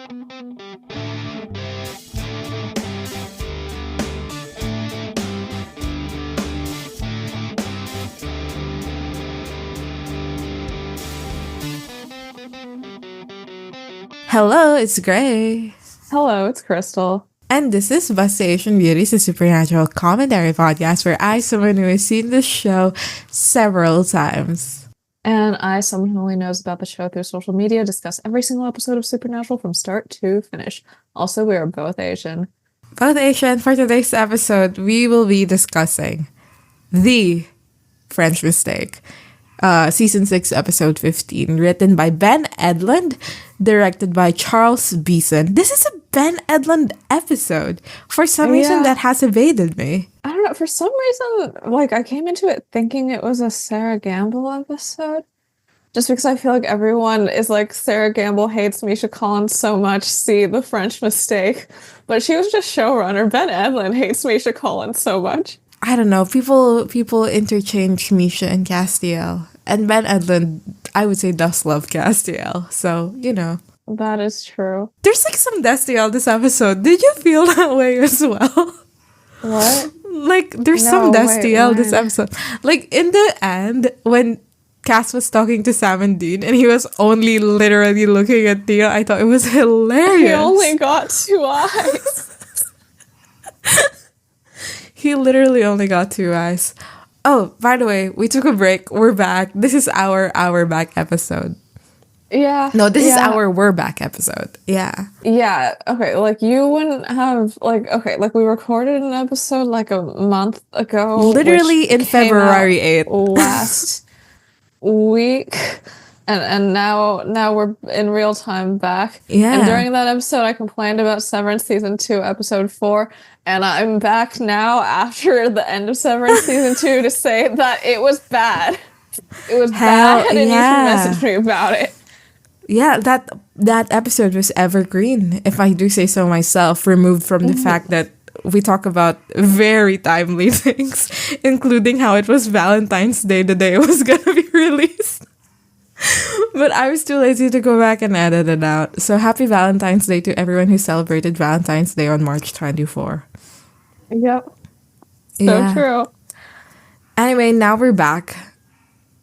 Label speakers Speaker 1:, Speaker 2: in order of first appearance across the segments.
Speaker 1: Hello, it's Gray.
Speaker 2: Hello, it's Crystal.
Speaker 1: And this is Bust Asian Beauties, a supernatural commentary podcast where I, someone who has seen this show several times.
Speaker 2: And I, someone who only knows about the show through social media, discuss every single episode of Supernatural from start to finish. Also, we are both Asian.
Speaker 1: Both Asian. For today's episode, we will be discussing The French Mistake. Season 6, episode 15, written by Ben Edlund, directed by Charles Beeson. This is a Ben Edlund episode. For some reason, that has evaded me.
Speaker 2: I don't know. For some reason, I came into it thinking it was a Sarah Gamble episode. Just because I feel like everyone is like, Sarah Gamble hates Misha Collins so much, see The French Mistake. But she was just showrunner. Ben Edlund hates Misha Collins so much.
Speaker 1: I don't know. People interchange Misha and Castiel. And Ben Edlund, I would say, does love Castiel. So, you know.
Speaker 2: That is true.
Speaker 1: There's some Destiel this episode. Did you feel that way as well?
Speaker 2: What?
Speaker 1: There's some Destiel this episode. In the end, when Cass was talking to Sam and Dean, and he was only literally looking at Theo, I thought it was hilarious.
Speaker 2: He only got 2 eyes.
Speaker 1: He literally only got 2 eyes. Oh, by the way, we took a break. We're back. This is our back episode.
Speaker 2: Yeah.
Speaker 1: No, this is our we're back episode. Yeah.
Speaker 2: Yeah. Okay. You wouldn't have we recorded an episode a month ago.
Speaker 1: Literally in February 8th.
Speaker 2: Last week. And now we're in real time back.
Speaker 1: Yeah.
Speaker 2: And during that episode, I complained about Severance Season 2, Episode 4. And I'm back now after the end of Severance Season 2 to say that it was bad. It was bad, and you can message me about it.
Speaker 1: Yeah, that episode was evergreen, if I do say so myself, removed from the fact that we talk about very timely things, including how it was Valentine's Day the day it was going to be released. But I was too lazy to go back and edit it out. So happy Valentine's Day to everyone who celebrated Valentine's Day on March 24.
Speaker 2: Yep. So true.
Speaker 1: Anyway, now we're back.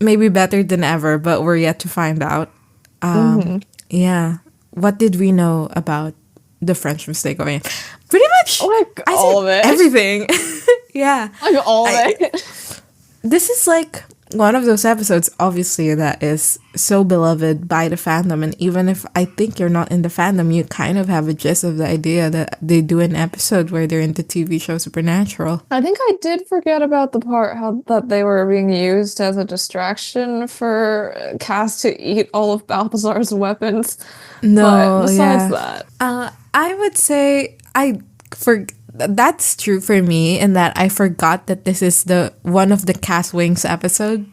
Speaker 1: Maybe better than ever, but we're yet to find out. Yeah. What did we know about The French Mistake going in? Pretty much
Speaker 2: all of it.
Speaker 1: Everything. Yeah.
Speaker 2: All of it.
Speaker 1: This is one of those episodes, obviously, that is so beloved by the fandom. And even if I think you're not in the fandom, you kind of have a gist of the idea that they do an episode where they're in the TV show Supernatural.
Speaker 2: I think I did forget about the part that they were being used as a distraction for Cass to eat all of Balthazar's weapons.
Speaker 1: No,
Speaker 2: but besides that.
Speaker 1: I would say that's true for me in that I forgot that this is one of the Cass Wings episode.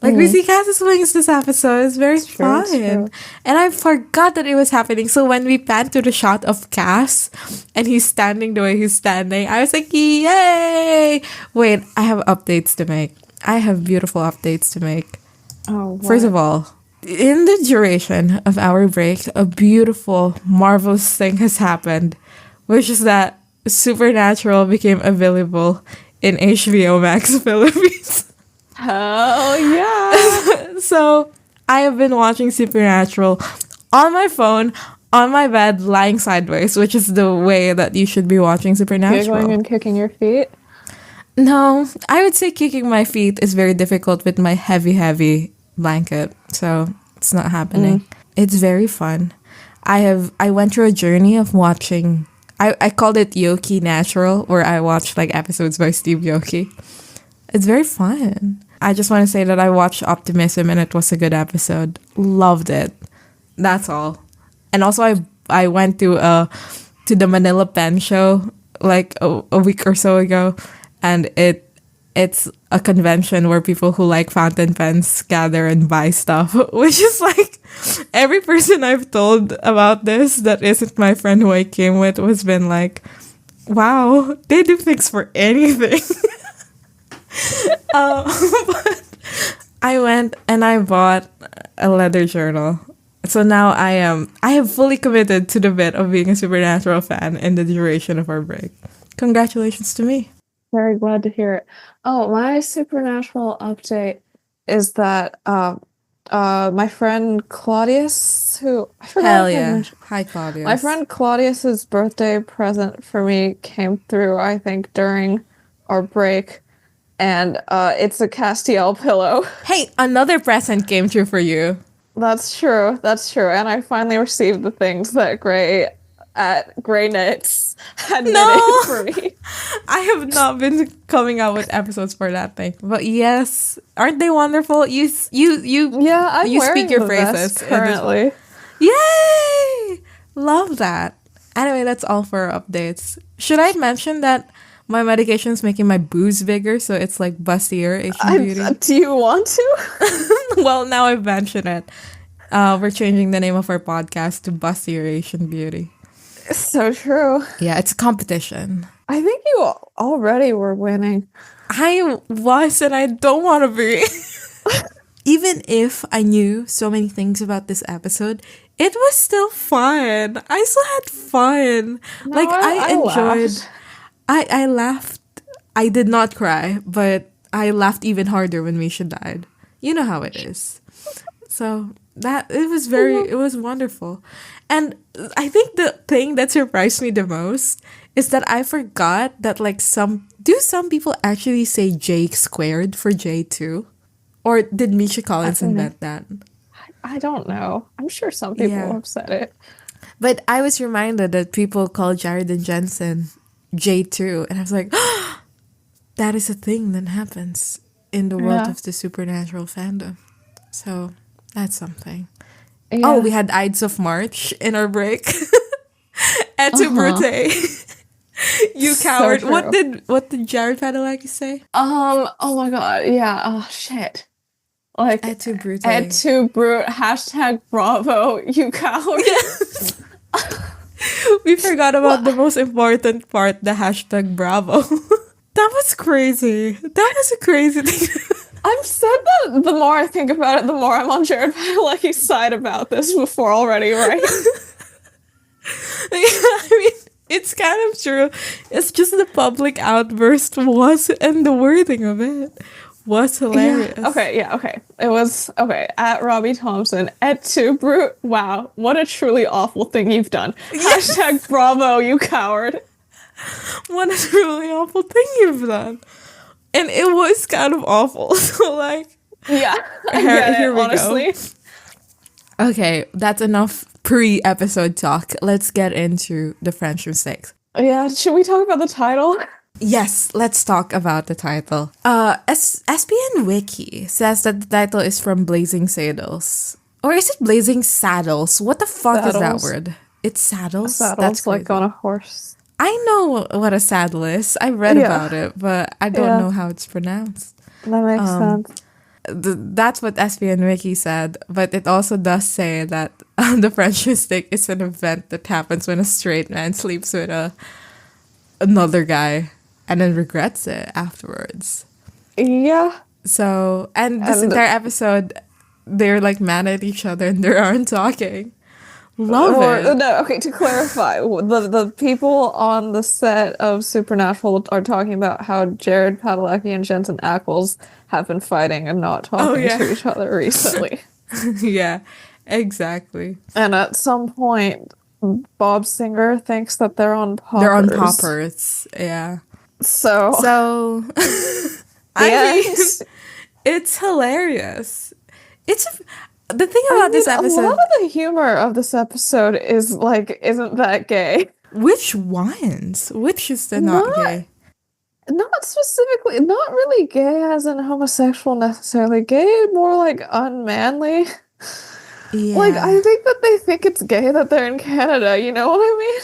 Speaker 1: We see Cass's wings this episode. It's very fun. True. And I forgot that it was happening. So when we pan to the shot of Cass and he's standing the way he's standing, I was like, yay! Wait, I have updates to make. I have beautiful updates to make.
Speaker 2: Oh, what?
Speaker 1: First of all, in the duration of our break, a beautiful, marvelous thing has happened, which is that Supernatural became available in HBO Max Philippines.
Speaker 2: Hell yeah.
Speaker 1: So I have been watching Supernatural on my phone, on my bed, lying sideways, which is the way that you should be watching Supernatural.
Speaker 2: You're going and kicking your feet?
Speaker 1: No, I would say kicking my feet is very difficult with my heavy blanket. So it's not happening. It's very fun. I went through a journey of watching. I called it Yoki Natural, where I watched episodes by Steve Yoki. It's very fun. I just want to say that I watched Optimism and it was a good episode. Loved it. That's all. And also I went to the Manila Pen show a week or so ago, and it's a convention where people who like fountain pens gather and buy stuff, which is every person I've told about this that isn't my friend who I came with has been like, wow, they do things for anything. But I went and I bought a leather journal. So now I have fully committed to the bit of being a Supernatural fan in the duration of our break. Congratulations to me.
Speaker 2: Very glad to hear it. Oh, my supernatural update is that my friend Claudius, who I forgot
Speaker 1: Hell
Speaker 2: if I
Speaker 1: yeah.
Speaker 2: mentioned.
Speaker 1: Hi, Claudius.
Speaker 2: My friend Claudius's birthday present for me came through, I think, during our break, and it's a Castiel pillow.
Speaker 1: Hey, another present came through for you.
Speaker 2: That's true. That's true. And I finally received the things that Grey Knits had knitted for me.
Speaker 1: I have not been coming out with episodes for that thing, but yes, aren't they wonderful? You
Speaker 2: Yeah, I'm
Speaker 1: you
Speaker 2: wearing
Speaker 1: speak your
Speaker 2: the vest
Speaker 1: phrases
Speaker 2: currently.
Speaker 1: Yay! Love that. Anyway, that's all for our updates. Should I mention that my medication is making my boobs bigger, so it's like bustier Asian beauty?
Speaker 2: Do you want to?
Speaker 1: Well, now I've mentioned it. We're changing the name of our podcast to Bustier Asian Beauty.
Speaker 2: So true.
Speaker 1: Yeah, it's a competition.
Speaker 2: I think you already were winning.
Speaker 1: I was, and I don't want to be. Even if I knew so many things about this episode, it was still fun. I still had fun.
Speaker 2: No,
Speaker 1: like I enjoyed.
Speaker 2: laughed.
Speaker 1: I laughed. I did not cry, but I laughed even harder when Misha died. You know how it is. So it was wonderful. And I think the thing that surprised me the most is that I forgot that like some people actually say J squared for J2? Or did Misha Collins invent that?
Speaker 2: I don't know. I'm sure some people have said it.
Speaker 1: But I was reminded that people call Jared and Jensen J2. And I was like, that is a thing that happens in the world of the supernatural fandom. So that's something. Yeah. Oh, we had Ides of March in our break. Et tu Brute. You coward.
Speaker 2: So
Speaker 1: what did Jared Padalecki say?
Speaker 2: Oh my god. Yeah. Oh shit. Like
Speaker 1: Et tu Brute.
Speaker 2: Et tu Brute. # bravo. You coward.
Speaker 1: Yes. We forgot about the most important part, the # bravo. That was crazy. That was a crazy thing.
Speaker 2: I've said that the more I think about it, the more I'm on Jared Padalecki's side about this before already, right?
Speaker 1: I mean, it's kind of true. It's just the public outburst and the wording of it was hilarious.
Speaker 2: Yeah. Okay. It was, at Robbie Thompson, Et tu Brute. Wow, what a truly awful thing you've done. Yes. # bravo, you coward.
Speaker 1: What a truly awful thing you've done. And it was kind of awful. So, like...
Speaker 2: Yeah, here we honestly.
Speaker 1: Go. Okay, that's enough pre-episode talk. Let's get into the French mistakes.
Speaker 2: Yeah, should we talk about the title?
Speaker 1: Yes, let's talk about the title. SPN Wiki says that the title is from Blazing Saddles. Or is it Blazing Saddles? What the fuck is that word? It's saddles?
Speaker 2: Saddles, like on a horse.
Speaker 1: I know what a saddle is. I read about it, but I don't know how it's pronounced.
Speaker 2: That makes sense.
Speaker 1: That's what SPN Wiki said, but it also does say that the French mistake is an event that happens when a straight man sleeps with another guy and then regrets it afterwards.
Speaker 2: Yeah.
Speaker 1: So, and this entire episode, they're like mad at each other and they aren't talking. Love it.
Speaker 2: No, okay, to clarify, the people on the set of Supernatural are talking about how Jared Padalecki and Jensen Ackles have been fighting and not talking to each other recently.
Speaker 1: Yeah, exactly.
Speaker 2: And at some point, Bob Singer thinks that they're on poppers.
Speaker 1: They're on poppers, yeah.
Speaker 2: So
Speaker 1: I mean, it's hilarious. The thing about this episode...
Speaker 2: A lot of the humor of this episode is, like, isn't that gay.
Speaker 1: Which ones? Which is the not gay?
Speaker 2: Not specifically, not really gay as in homosexual necessarily. Gay, more like unmanly. Yeah. Like, I think that they think it's gay that they're in Canada, you know what I mean?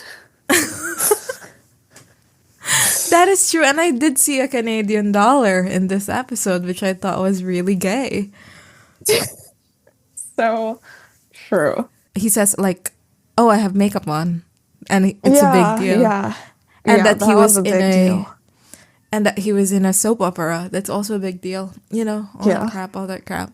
Speaker 1: That is true, and I did see a Canadian dollar in this episode, which I thought was really gay.
Speaker 2: So true.
Speaker 1: He says, like, oh, I have makeup on. And it's a big deal.
Speaker 2: Yeah.
Speaker 1: And that he was in a soap opera. That's also a big deal. You know, all that crap.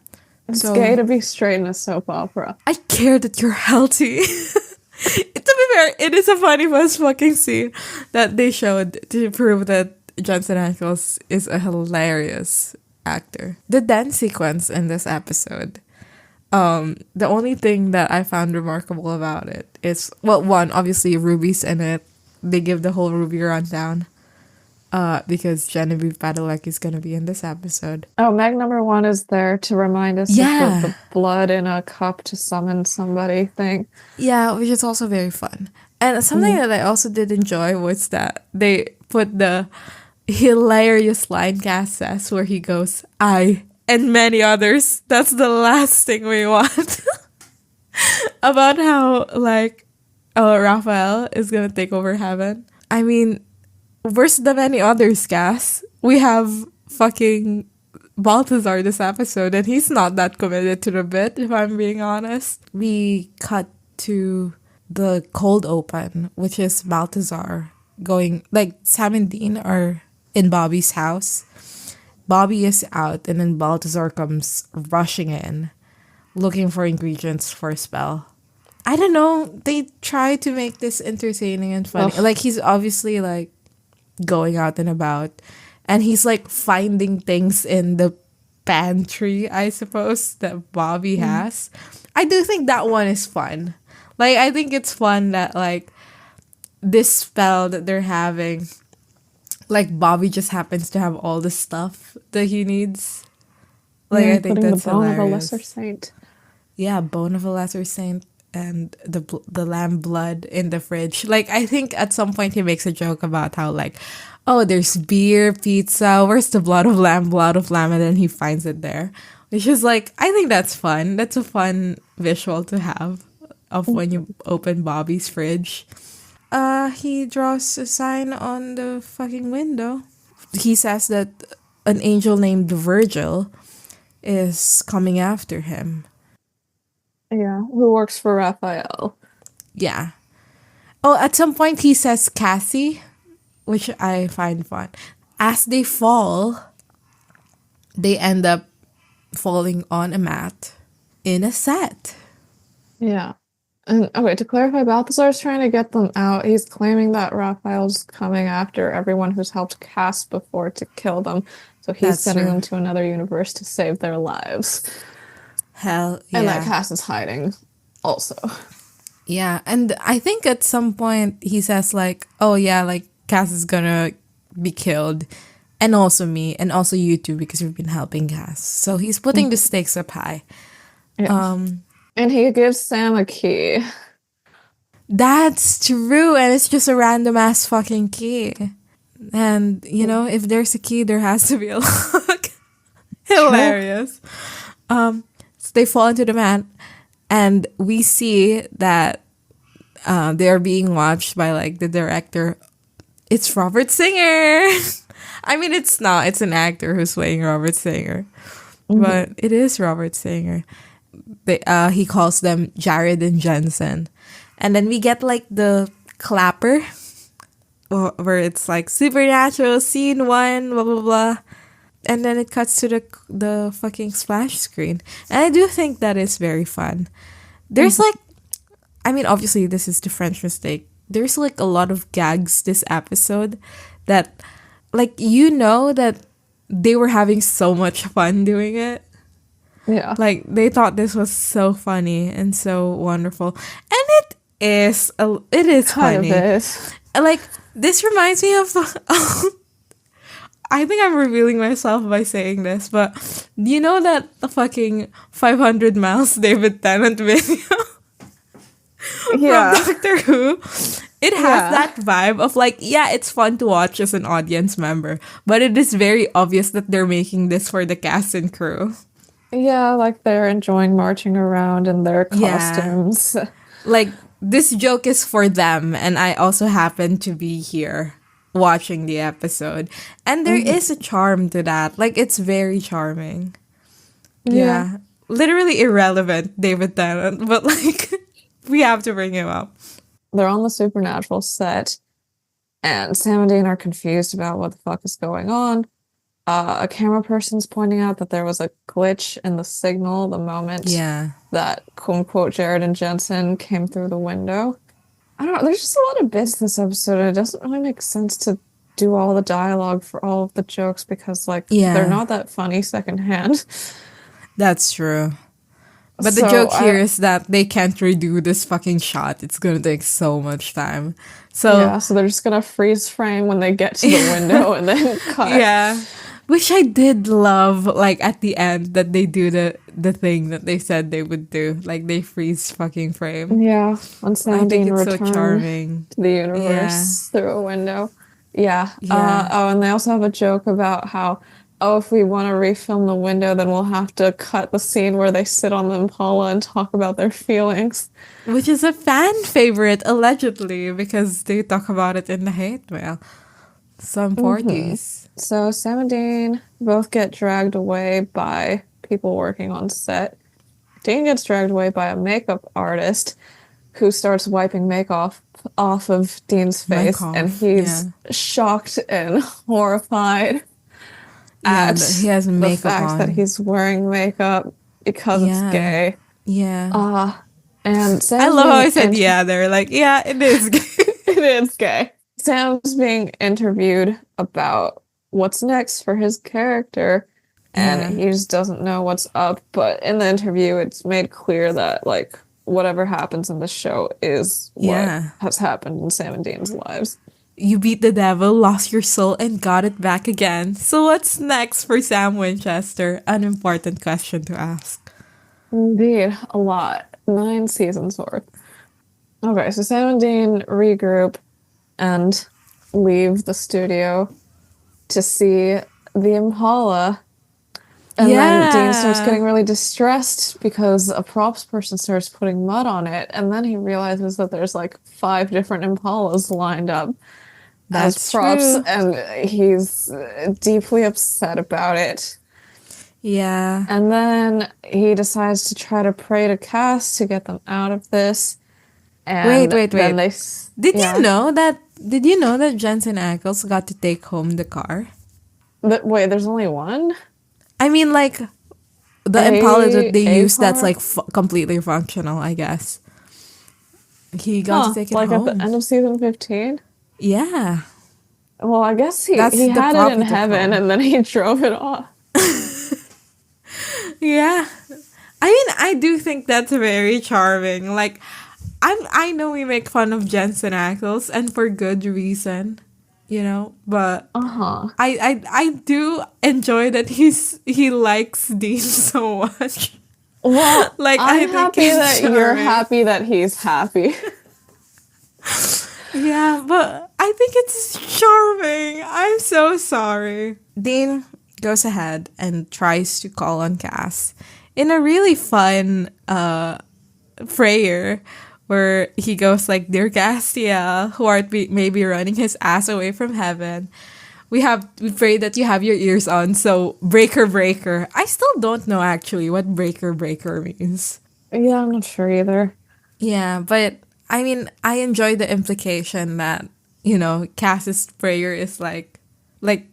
Speaker 2: It's gay
Speaker 1: So
Speaker 2: to be straight in a soap opera.
Speaker 1: I care that you're healthy. To be fair, it is a funny first fucking scene that they showed to prove that Jensen Ackles is a hilarious actor. The dance sequence in this episode, the only thing that I found remarkable about it is, well, one, obviously Ruby's in it. They give the whole Ruby rundown. Because Genevieve Padalecki is gonna be in this episode.
Speaker 2: Oh, Meg number one is there to remind us of the blood in a cup to summon somebody thing.
Speaker 1: Yeah, which is also very fun. And something that I also did enjoy was that they put the hilarious line Cass says where he goes, I and many others. That's the last thing we want. About how, like, Raphael is gonna take over heaven. I mean, where's the many others, Cass? We have fucking Balthazar this episode, and he's not that committed to the bit, if I'm being honest. We cut to the cold open, which is Balthazar going, like, Sam and Dean are in Bobby's house. Bobby is out, and then Balthazar comes rushing in, looking for ingredients for a spell. I don't know, they try to make this entertaining and funny.
Speaker 2: Ugh.
Speaker 1: Like, he's obviously, like, going out and about, and he's like finding things in the pantry, I suppose, that Bobby has. I do think that one is fun. Like, I think it's fun that, like, this spell that they're having, like, Bobby just happens to have all the stuff that he needs. Like, I think that's
Speaker 2: the bone
Speaker 1: hilarious.
Speaker 2: of a lesser saint.
Speaker 1: Yeah, bone of a lesser saint. And the lamb blood in the fridge. Like, I think at some point he makes a joke about how, like, oh, there's beer, pizza, where's the blood of lamb, and then he finds it there. Which is, like, I think that's fun. That's a fun visual to have of when you open Bobby's fridge. He draws a sign on the fucking window. He says that an angel named Virgil is coming after him.
Speaker 2: Yeah, who works for Raphael.
Speaker 1: Yeah. Oh, at some point he says Cassie, which I find fun. As they fall, they end up falling on a mat in a set.
Speaker 2: Yeah. And okay, to clarify, Balthazar's trying to get them out. He's claiming that Raphael's coming after everyone who's helped Cass before to kill them. So he's sending them to another universe to save their lives.
Speaker 1: Hell yeah.
Speaker 2: And that Cass is hiding also.
Speaker 1: Yeah, and I think at some point he says, like, oh yeah, like, Cass is gonna be killed. And also me, and also you too, because we've been helping Cass. So he's putting the stakes up high.
Speaker 2: Yeah. And he gives Sam a key.
Speaker 1: That's true, and it's just a random ass fucking key. And, you know, if there's a key, there has to be a lock. Hilarious. So they fall into the mat, and we see that they are being watched by, like, the director. It's Robert Singer. I mean, it's not. It's an actor who's playing Robert Singer. But it is Robert Singer. He calls them Jared and Jensen. And then we get, like, the clapper, where it's, like, supernatural, scene 1, blah, blah, blah. And then it cuts to the fucking splash screen. And I do think that is very fun. There's, like, I mean, obviously, this is the French mistake. There's, like, a lot of gags this episode that, like, you know that they were having so much fun doing it.
Speaker 2: Yeah.
Speaker 1: Like, they thought this was so funny and so wonderful. And it is
Speaker 2: Kind
Speaker 1: funny.
Speaker 2: of is.
Speaker 1: Like, this reminds me of... I think I'm revealing myself by saying this, but you know that the fucking 500 Miles David Tennant video from Doctor Who? It has that vibe of, like, yeah, it's fun to watch as an audience member, but it is very obvious that they're making this for the cast and crew.
Speaker 2: Yeah, like they're enjoying marching around in their costumes.
Speaker 1: Yeah. Like, this joke is for them, and I also happen to be here watching the episode. And there is a charm to that. Like, it's very charming. Yeah. Literally irrelevant, David Tennant, but, like, we have to bring him up.
Speaker 2: They're on the Supernatural set, and Sam and Dean are confused about what the fuck is going on. a camera person's pointing out that there was a glitch in the signal the moment
Speaker 1: Yeah.
Speaker 2: that quote unquote Jared and Jensen came through the window. I don't know. There's just a lot of bits this episode, and it doesn't really make sense to do all the dialogue for all of the jokes because, like, they're
Speaker 1: Yeah,
Speaker 2: not that funny secondhand.
Speaker 1: that's true. But the
Speaker 2: So
Speaker 1: joke here is that they can't redo this fucking shot. It's gonna take so much time. So
Speaker 2: yeah, so they're just gonna freeze frame when they get to the window and then cut.
Speaker 1: yeah. Which I did love, like at the end that they do the thing that they said they would do. Like they freeze fucking frame.
Speaker 2: Yeah, when
Speaker 1: I think
Speaker 2: Sandine
Speaker 1: it's so
Speaker 2: returned
Speaker 1: charming.
Speaker 2: to the
Speaker 1: Yeah.
Speaker 2: universe through a window. Yeah.
Speaker 1: Yeah.
Speaker 2: Oh, and they also have a joke about how, oh, if we want to refilm the window, then we'll have to cut the scene where they sit on the Impala and talk about their feelings.
Speaker 1: Which is a fan favorite, allegedly, because they talk about it in the hate mail. Some parties.
Speaker 2: So Sam and Dean both get dragged away by people working on set. Dean gets dragged away by a makeup artist who starts wiping makeup off of Dean's
Speaker 1: Mic
Speaker 2: face, and
Speaker 1: off.
Speaker 2: he's
Speaker 1: Yeah.
Speaker 2: shocked and horrified
Speaker 1: Yeah,
Speaker 2: at
Speaker 1: he has
Speaker 2: the
Speaker 1: makeup
Speaker 2: fact that
Speaker 1: on.
Speaker 2: he's wearing makeup because it's
Speaker 1: Yeah.
Speaker 2: gay.
Speaker 1: Yeah.
Speaker 2: And
Speaker 1: I
Speaker 2: Sam's
Speaker 1: love how I
Speaker 2: being
Speaker 1: said yeah. They're like, yeah, it is gay.
Speaker 2: it is gay. Sam's being interviewed about what's next for his character, and
Speaker 1: Yeah.
Speaker 2: he just doesn't know what's up. But in the interview, it's made clear that like whatever happens in the show is what
Speaker 1: Yeah.
Speaker 2: has happened in Sam and Dean's lives.
Speaker 1: You beat the devil, lost your soul, and got it back again. So what's next for Sam Winchester? An important question to ask.
Speaker 2: Indeed, a lot. 9 seasons worth. Okay, so Sam and Dean regroup and leave the studio to see the Impala. And then Dean starts
Speaker 1: Yeah.
Speaker 2: getting really distressed because a props person starts putting mud on it. And then he realizes that there's like 5 different Impalas lined up as
Speaker 1: That's
Speaker 2: props.
Speaker 1: true.
Speaker 2: And he's deeply upset about it.
Speaker 1: Yeah.
Speaker 2: And then he decides to try to pray to Cass to get them out of this.
Speaker 1: Wait,
Speaker 2: And
Speaker 1: wait,
Speaker 2: then
Speaker 1: wait.
Speaker 2: they,
Speaker 1: You know that? Did you know that Jensen Ackles got to take home the car?
Speaker 2: But wait, there's only one?
Speaker 1: I mean, like the Impala that they
Speaker 2: A
Speaker 1: use that's
Speaker 2: car?
Speaker 1: like completely functional. I guess he got to take it
Speaker 2: Like at the
Speaker 1: home.
Speaker 2: end of season 15?
Speaker 1: Yeah,
Speaker 2: Well, I guess
Speaker 1: that's
Speaker 2: he
Speaker 1: the
Speaker 2: had
Speaker 1: prop
Speaker 2: it in
Speaker 1: he took
Speaker 2: heaven
Speaker 1: home.
Speaker 2: and then he drove it off.
Speaker 1: Yeah. I mean, I do think that's very charming. Like, I know we make fun of Jensen Ackles, and for good reason, you know. But
Speaker 2: Uh-huh.
Speaker 1: I do enjoy that he likes Dean so much.
Speaker 2: Well,
Speaker 1: Like, I
Speaker 2: I'm
Speaker 1: think
Speaker 2: happy
Speaker 1: he's
Speaker 2: that you're
Speaker 1: charming.
Speaker 2: happy that he's happy.
Speaker 1: Yeah, but I think it's charming. I'm so sorry. Dean goes ahead and tries to call on Cass in a really fun prayer where he goes like, "Dear Castiel, who art maybe running his ass away from heaven, we pray that you have your ears on. So breaker, breaker." I still don't know actually what breaker, breaker means.
Speaker 2: Yeah, I'm not sure either.
Speaker 1: Yeah, but I mean, I enjoy the implication that, you know, Cass's prayer is like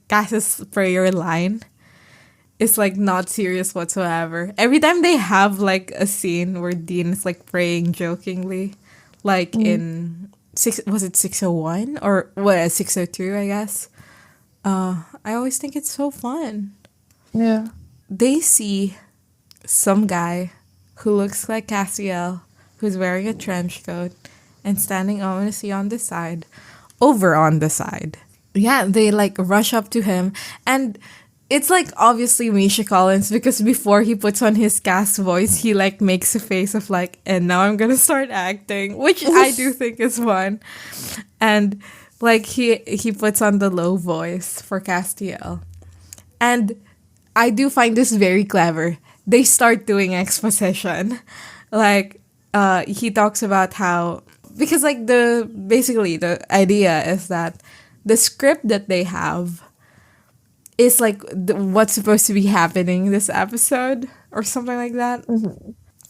Speaker 1: Cass's prayer line is like not serious whatsoever. Every time they have like a scene where Dean is like praying jokingly, like in 601 or what 602, I guess. I always think it's so fun.
Speaker 2: Yeah.
Speaker 1: They see some guy who looks like Castiel, who's wearing a trench coat and standing ominously on the side, over on the side. Yeah, they like rush up to him, and it's like obviously Misha Collins because before he puts on his cast voice, he like makes a face of like, and now I'm gonna start acting, which I do think is fun, and like he puts on the low voice for Castiel, and I do find this very clever. They start doing exposition. Like, he talks about how, because like basically the idea is that the script that they have is like what's supposed to be happening this episode or something like that.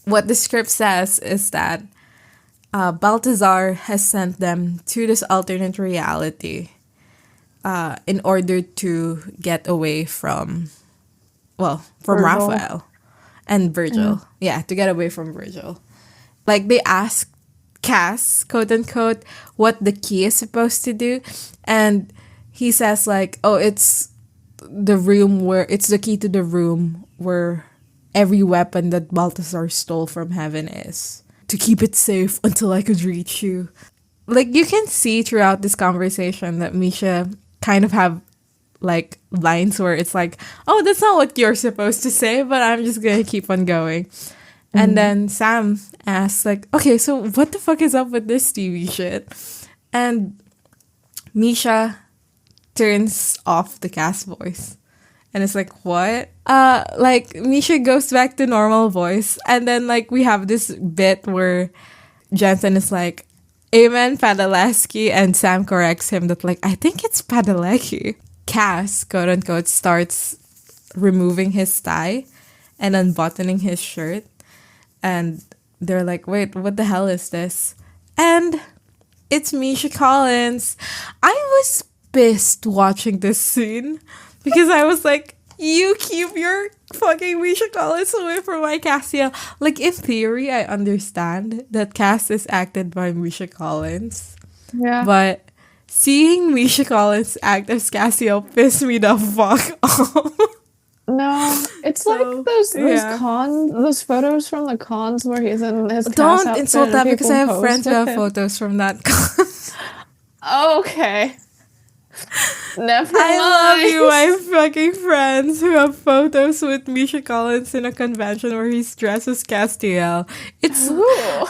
Speaker 1: What the script says is that Baltazar has sent them to this alternate reality in order to get away from, from
Speaker 2: Virgil.
Speaker 1: Raphael and Virgil. Yeah, to get away from Virgil. Like, they ask Cass, quote unquote, what the key is supposed to do. And he says, like, oh, it's the key to the room where every weapon that Balthazar stole from heaven is. To keep it safe until I could reach you. Like, you can see throughout this conversation that Misha kind of have, like, lines where it's like, oh, that's not what you're supposed to say, but I'm just gonna keep on going. And then Sam asks, like, okay, so what the fuck is up with this TV shit? And Misha turns off the Cass voice. And it's like, what? Like, Misha goes back to normal voice. And then, like, we have this bit where Jensen is like, amen, Padalecki. And Sam corrects him that, like, I think it's Padalecki. Cass, quote unquote, starts removing his tie and unbuttoning his shirt. And they're like, wait, what the hell is this? And it's Misha Collins. I was pissed watching this scene because I was like, you keep your fucking Misha Collins away from my Castiel. Like, in theory, I understand that Cass is acted by Misha Collins.
Speaker 2: Yeah.
Speaker 1: But seeing Misha Collins act as Castiel pissed me the fuck off.
Speaker 2: No, it's like those photos from the cons where he's in his
Speaker 1: Don't
Speaker 2: Cass
Speaker 1: insult
Speaker 2: outfit
Speaker 1: that
Speaker 2: and
Speaker 1: because I
Speaker 2: people
Speaker 1: have friends who
Speaker 2: pose
Speaker 1: have
Speaker 2: with him.
Speaker 1: photos from that con.
Speaker 2: Okay. Never mind.
Speaker 1: I love you, my fucking friends who have photos with Misha Collins in a convention where he's dressed as Castiel. It's
Speaker 2: Ooh.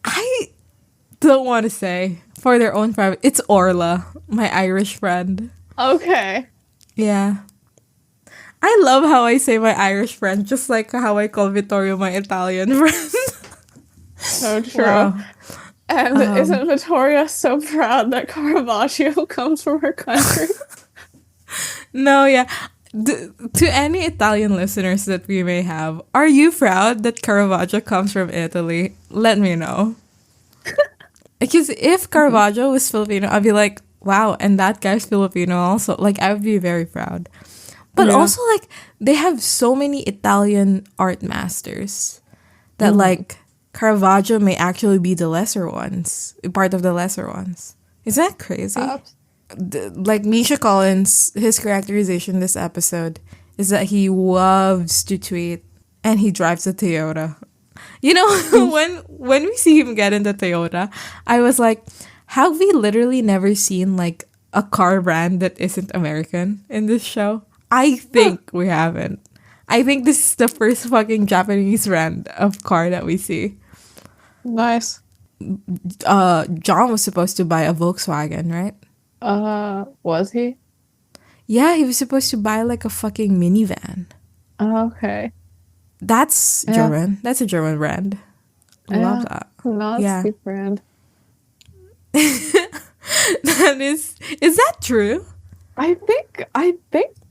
Speaker 1: I don't want to say for their own private. It's Orla, my Irish friend.
Speaker 2: Okay.
Speaker 1: Yeah. I love how I say my Irish friend, just like how I call Vittorio my Italian friend.
Speaker 2: So true.
Speaker 1: Wow.
Speaker 2: And isn't Vittoria so proud that Caravaggio comes from her country?
Speaker 1: No, yeah. To any Italian listeners that we may have, are you proud that Caravaggio comes from Italy? Let me know. Because if Caravaggio was Filipino, I'd be like, wow, and that guy's Filipino also. Like, I would be very proud. But also, like, they have so many Italian art masters that, like, Caravaggio may actually be the lesser ones, part of the lesser ones. Is that crazy? Like, Misha Collins, his characterization this episode is that he loves to tweet and he drives a Toyota. You know, when we see him get in the Toyota, I was like, have we literally never seen, like, a car brand that isn't American in this show? I think we haven't. I think this is the first fucking Japanese brand of car that we see.
Speaker 2: Nice.
Speaker 1: John was supposed to buy a Volkswagen, right?
Speaker 2: Was he?
Speaker 1: Yeah, he was supposed to buy like a fucking minivan.
Speaker 2: Okay.
Speaker 1: That's German. That's a German brand. I love that.
Speaker 2: Nazi brand.
Speaker 1: That is that true?
Speaker 2: I think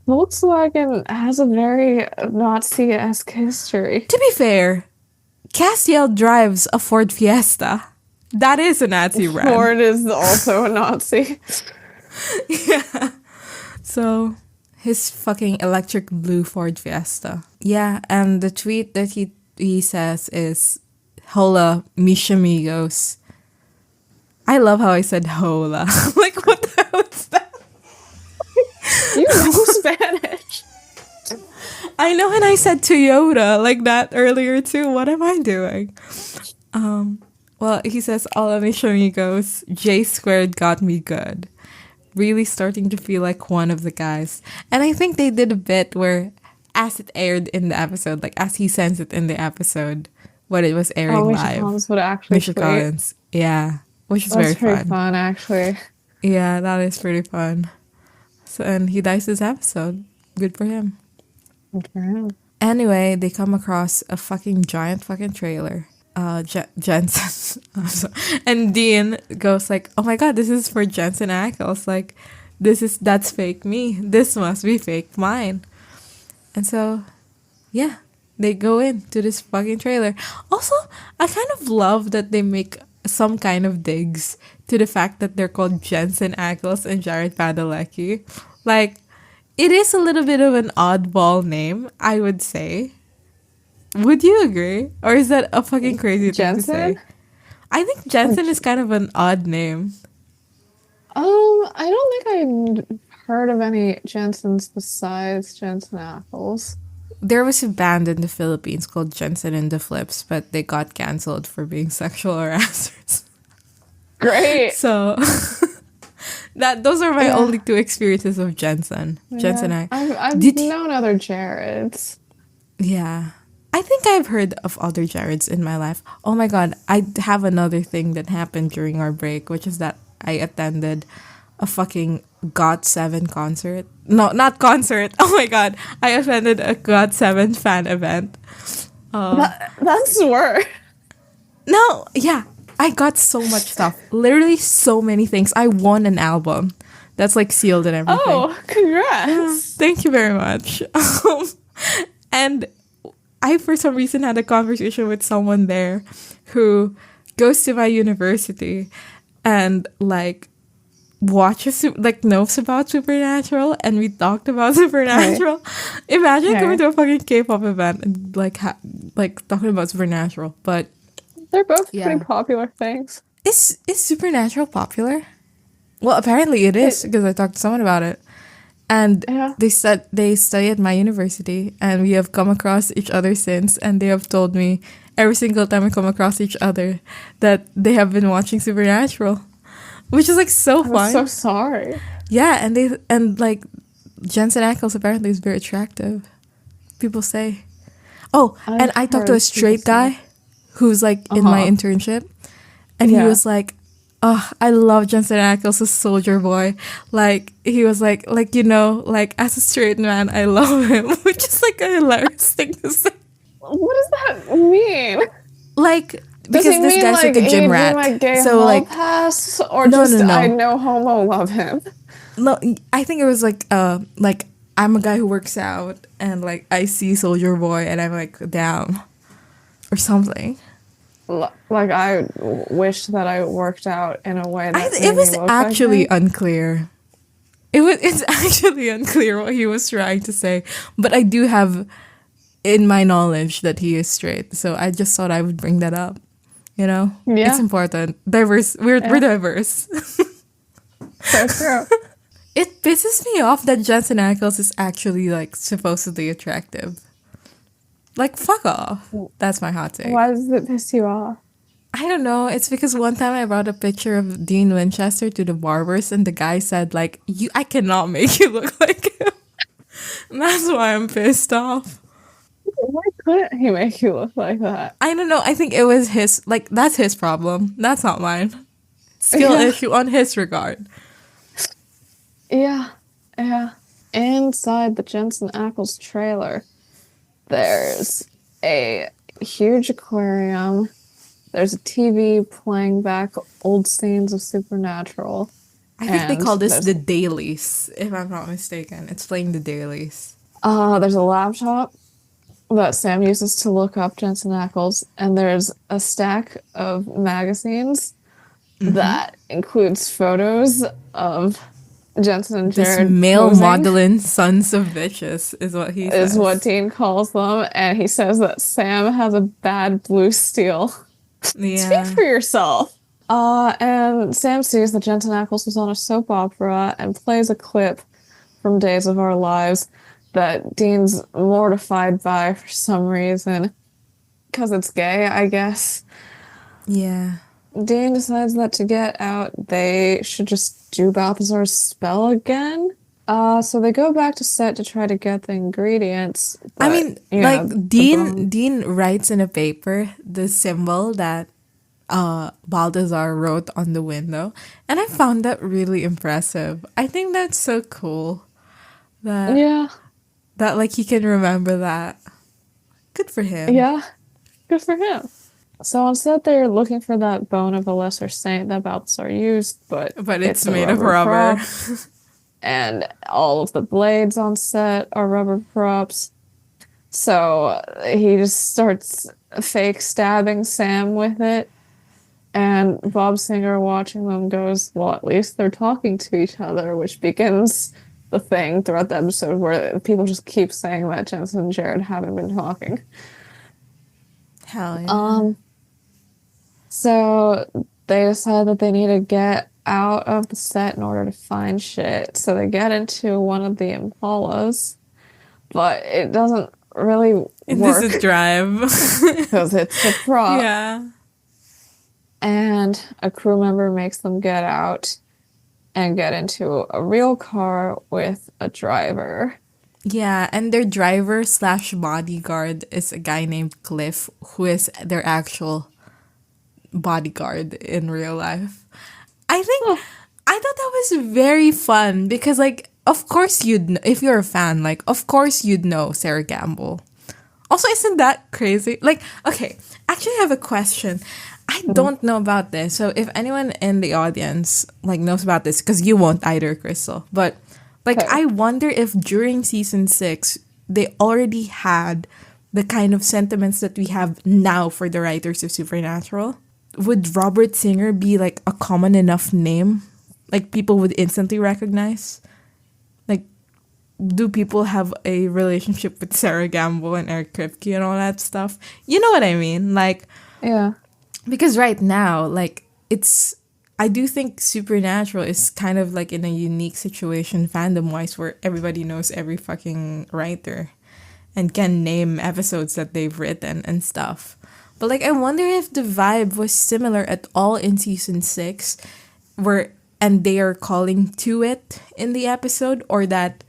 Speaker 2: Volkswagen has a very Nazi-esque history.
Speaker 1: To be fair, Castiel drives a Ford Fiesta. That is a Nazi brand.
Speaker 2: Ford is also a Nazi.
Speaker 1: Yeah. So, his fucking electric blue Ford Fiesta. Yeah, and the tweet that he says is, Hola, mis amigos. I love how I said hola. Like, what the hell is that?
Speaker 2: You know Spanish.
Speaker 1: I know, and I said Toyota like that earlier too. What am I doing? Well, he says, Hola, mis amigos. J squared got me good. Really starting to feel like one of the guys. And I think they did a bit where, as it aired in the episode, like as he sends it in the episode, when it was airing live.
Speaker 2: Collins would actually
Speaker 1: Misha Collins. Yeah. Which is very
Speaker 2: pretty fun, actually.
Speaker 1: Yeah, that is pretty fun. So, and he dies this episode. Good for him.
Speaker 2: Good for him.
Speaker 1: Anyway, they come across a fucking giant fucking trailer. Jensen. And Dean goes like, oh my god, this is for Jensen Ackles. Like, that's fake me. This must be fake mine. And so, yeah, they go into this fucking trailer. Also, I kind of love that they make some kind of digs to the fact that they're called Jensen Ackles and Jared Padalecki. Like, it is a little bit of an oddball name, I would say. Would you agree? Or is that a fucking crazy thing to
Speaker 2: Jensen?
Speaker 1: say? I think Jensen is kind of an odd name.
Speaker 2: I don't think I heard of any Jensens besides Jensen Ackles.
Speaker 1: There was a band in the Philippines called Jensen and the Flips, but they got canceled for being sexual harassers.
Speaker 2: Great.
Speaker 1: So those are my only two experiences of Jensen. Jensen,
Speaker 2: I've
Speaker 1: did you-
Speaker 2: known other Jareds.
Speaker 1: Yeah. I think I've heard of other Jareds in my life. Oh my god, I have another thing that happened during our break, which is that I attended a fucking GOT7 concert. No, not concert. Oh my god, I attended a GOT7 fan event.
Speaker 2: That's worse.
Speaker 1: No, yeah, I got so much stuff. Literally so many things. I won an album that's like sealed and everything.
Speaker 2: Oh, congrats.
Speaker 1: Thank you very much. And I, for some reason, had a conversation with someone there who goes to my university and like watches, like knows about Supernatural, and we talked about Supernatural. Imagine coming to a fucking K-pop event and like like talking about Supernatural. But
Speaker 2: they're both pretty popular things.
Speaker 1: Is Supernatural popular? Well, apparently it is, because I talked to someone about it. And they said they study at my university, and we have come across each other since, and they have told me every single time we come across each other that they have been watching Supernatural, which is like so fun.
Speaker 2: I'm so sorry.
Speaker 1: Yeah, and like Jensen Ackles apparently is very attractive. People say. Oh, and I talked to a straight guy who's like in my internship, and he was like, "Oh, I love Jensen Ackles as Soldier Boy." Like, he was like, you know, like, as a straight man, I love him, which is like a hilarious thing to say.
Speaker 2: What does that mean?
Speaker 1: Like, because this guy's like a gym rat.
Speaker 2: Like gay
Speaker 1: so like,
Speaker 2: pass, or no, just I know homo love him.
Speaker 1: No, I think it was like I'm a guy who works out, and like I see Soldier Boy, and I'm like down, or something.
Speaker 2: Like, I wish that I worked out in a way that
Speaker 1: it was actually unclear. It's actually unclear what he was trying to say, but I do have in my knowledge that he is straight, so I just thought I would bring that up. You know, it's important. Diverse. We're diverse.
Speaker 2: So true.
Speaker 1: It pisses me off that Jensen Ackles is actually like supposedly attractive. Like, fuck off. That's my hot take.
Speaker 2: Why does it piss you off?
Speaker 1: I don't know. It's because one time I brought a picture of Dean Winchester to the barbers, and the guy said, like, I cannot make you look like him. And that's why I'm pissed off.
Speaker 2: Why couldn't he make you look like that?
Speaker 1: I don't know. I think it was his, like, that's his problem. That's not mine. Skill issue on his regard.
Speaker 2: Yeah. Inside the Jensen Ackles trailer, there's a huge aquarium. There's a TV playing back old scenes of Supernatural.
Speaker 1: I think they call this the dailies, if I'm not mistaken. It's playing the dailies.
Speaker 2: There's a laptop that Sam uses to look up Jensen Ackles, and there's a stack of magazines that includes photos of Jensen and Jared.
Speaker 1: This male modeling sons of bitches is what he says.
Speaker 2: Is what Dean calls them, and he says that Sam has a bad blue steel.
Speaker 1: Yeah.
Speaker 2: Speak for yourself. And Sam sees that Jensen Ackles was on a soap opera and plays a clip from Days of Our Lives that Dean's mortified by for some reason. Because it's gay, I guess.
Speaker 1: Yeah.
Speaker 2: Dean decides that to get out, they should just do Balthazar's spell again. So they go back to set to try to get the ingredients. But,
Speaker 1: I mean, like, Dean writes in a paper the symbol that Balthazar wrote on the window, and I found that really impressive. I think that's so cool. That like he can remember that. Good for him.
Speaker 2: Yeah, good for him. So on set, they're looking for that bone of a lesser saint that Balthazar used, but
Speaker 1: it's made of rubber.
Speaker 2: And all of the blades on set are rubber props. So he just starts fake stabbing Sam with it. And Bob Singer watching them goes, well, at least they're talking to each other, which begins the thing throughout the episode where people just keep saying that Jensen and Jared haven't been talking.
Speaker 1: Hell yeah.
Speaker 2: So they decide that they need to get out of the set in order to find shit. So they get into one of the Impalas, but it doesn't really work.
Speaker 1: This is drive.
Speaker 2: Because it's a prop.
Speaker 1: Yeah.
Speaker 2: And a crew member makes them get out and get into a real car with a driver.
Speaker 1: Yeah, and their driver slash bodyguard is a guy named Cliff, who is their actual bodyguard in real life. I thought that was very fun because, like, of course if you're a fan, like, of course you'd know Sarah Gamble. Also, isn't that crazy? Like, okay, actually I have a question. I don't know about this. So if anyone in the audience, like, knows about this, because you won't either, Crystal, but, like,
Speaker 2: Okay.
Speaker 1: I wonder if during season 6, they already had the kind of sentiments that we have now for the writers of Supernatural. Would Robert Singer be, like, a common enough name? Like, people would instantly recognize? Like, do people have a relationship with Sarah Gamble and Eric Kripke and all that stuff? You know what I mean? Like,
Speaker 2: Yeah.
Speaker 1: because right now, like, I do think Supernatural is kind of like in a unique situation fandom-wise where everybody knows every fucking writer and can name episodes that they've written and stuff. But, like, I wonder if the vibe was similar at all in season 6 and they are calling to it in the episode, or that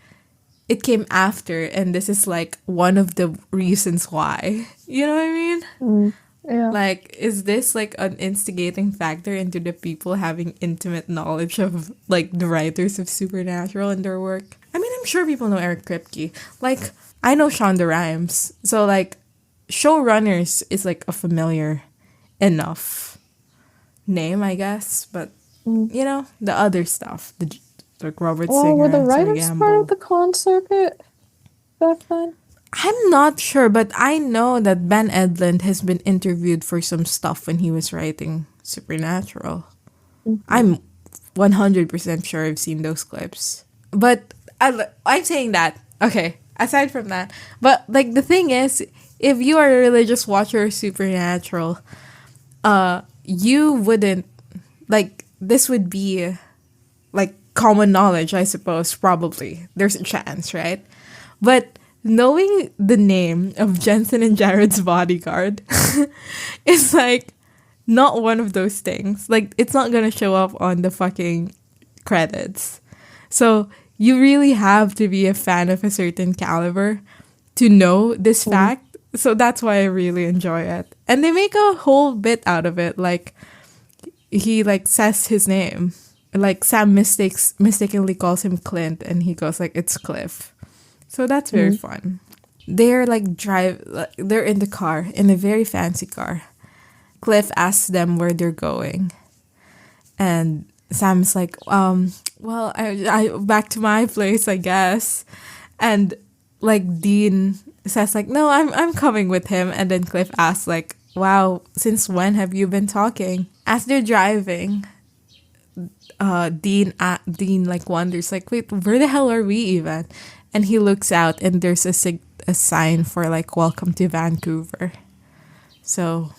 Speaker 1: it came after and this is, like, one of the reasons why. You know what I mean?
Speaker 2: Yeah.
Speaker 1: Like, is this, like, an instigating factor into the people having intimate knowledge of, like, the writers of Supernatural and their work? I mean, I'm sure people know Eric Kripke. Like, I know Shonda Rhimes. So, like, showrunners is, like, a familiar enough name, I guess. But, you know, the other stuff, like Robert Singer,
Speaker 2: were the
Speaker 1: and Sarah
Speaker 2: writers part
Speaker 1: Gamble.
Speaker 2: of the con circuit back then?
Speaker 1: I'm not sure, but I know that Ben Edlund has been interviewed for some stuff when he was writing Supernatural. I'm 100% sure I've seen those clips. But I'm saying that. Okay, aside from that. But, like, the thing is, if you are a religious watcher of Supernatural, you wouldn't, like, this would be, like, common knowledge, I suppose, probably. There's a chance, right? But knowing the name of Jensen and Jared's bodyguard is, like, not one of those things. Like, it's not gonna show up on the fucking credits. So you really have to be a fan of a certain caliber to know this fact. So that's why I really enjoy it. And they make a whole bit out of it. Like, he, like, says his name. Like, Sam mistakenly calls him Clint and he goes, like, it's Cliff. So that's very fun. They're, like, they're in the car, in a very fancy car. Cliff asks them where they're going. And Sam's like, well, I back to my place, I guess. And, like, Dean says, like, no, I'm coming with him. And then Cliff asks, like, wow, since when have you been talking? As they're driving, Dean, like, wonders, like, wait, where the hell are we even? And he looks out and there's a sign for, like, welcome to Vancouver. So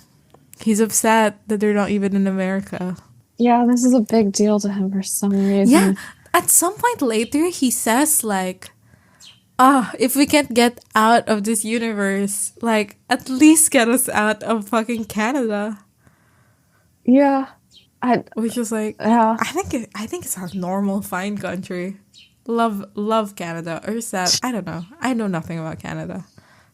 Speaker 1: he's upset that they're not even in America.
Speaker 2: Yeah, this is a big deal to him for some reason.
Speaker 1: Yeah, at some point later he says, like, if we can't get out of this universe, like, at least get us out of fucking Canada.
Speaker 2: Yeah.
Speaker 1: Which is, like,
Speaker 2: Yeah.
Speaker 1: I think it's a normal, fine country. Love Canada. Or is that, I don't know. I know nothing about Canada.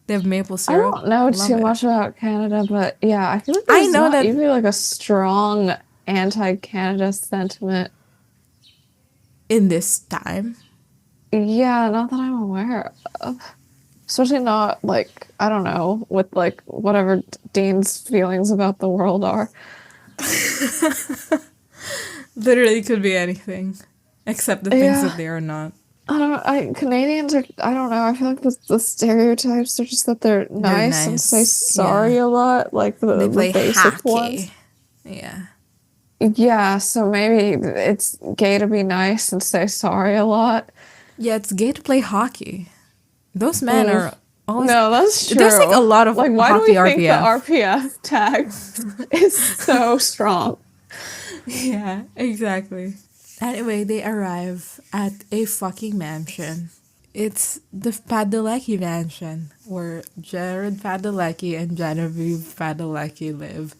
Speaker 1: They have maple
Speaker 2: I
Speaker 1: syrup.
Speaker 2: don't know
Speaker 1: Love
Speaker 2: too
Speaker 1: it.
Speaker 2: much about Canada, but yeah, I feel like
Speaker 1: I
Speaker 2: there's
Speaker 1: know
Speaker 2: not
Speaker 1: that-
Speaker 2: even like a strong anti-Canada sentiment.
Speaker 1: In this time.
Speaker 2: Yeah, not that I'm aware of. Especially not, like, I don't know, with, like, whatever Dean's feelings about the world are.
Speaker 1: Literally could be anything. Except the things
Speaker 2: Yeah.
Speaker 1: that they are not.
Speaker 2: I don't know. Canadians are, I don't know. I feel like the stereotypes are just that they're nice and say
Speaker 1: nice,
Speaker 2: sorry
Speaker 1: yeah.
Speaker 2: a lot, like
Speaker 1: They
Speaker 2: the
Speaker 1: play
Speaker 2: basic
Speaker 1: hockey.
Speaker 2: ones.
Speaker 1: Yeah.
Speaker 2: Yeah, so maybe it's gay to be nice and say sorry a lot.
Speaker 1: Yeah, it's gay to play hockey. Those men
Speaker 2: Mm,
Speaker 1: are always.
Speaker 2: no, that's
Speaker 1: There's like a
Speaker 2: true.
Speaker 1: lot of
Speaker 2: Like, why do
Speaker 1: hockey
Speaker 2: we think the
Speaker 1: RPF.
Speaker 2: RPF tag is so strong?
Speaker 1: Yeah, exactly. Anyway, they arrive at a fucking mansion. It's the Padalecki mansion where Jared Padalecki and Genevieve Padalecki live.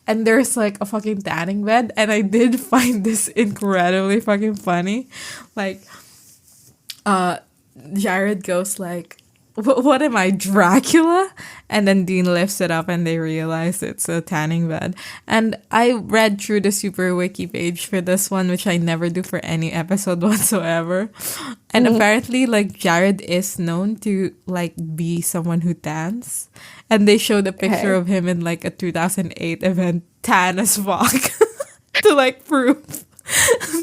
Speaker 1: And there's like a fucking tanning bed. And I did find this incredibly fucking funny. Like, Jared goes like, what am I, Dracula? And then Dean lifts it up and they realize it's a tanning bed. And I read through the super wiki page for this one, which I never do for any episode whatsoever. And apparently, like, Jared is known to, like, be someone who tans. And they showed a picture
Speaker 2: Okay.
Speaker 1: of him in, like, a 2008 event, tan as fuck, to, like, prove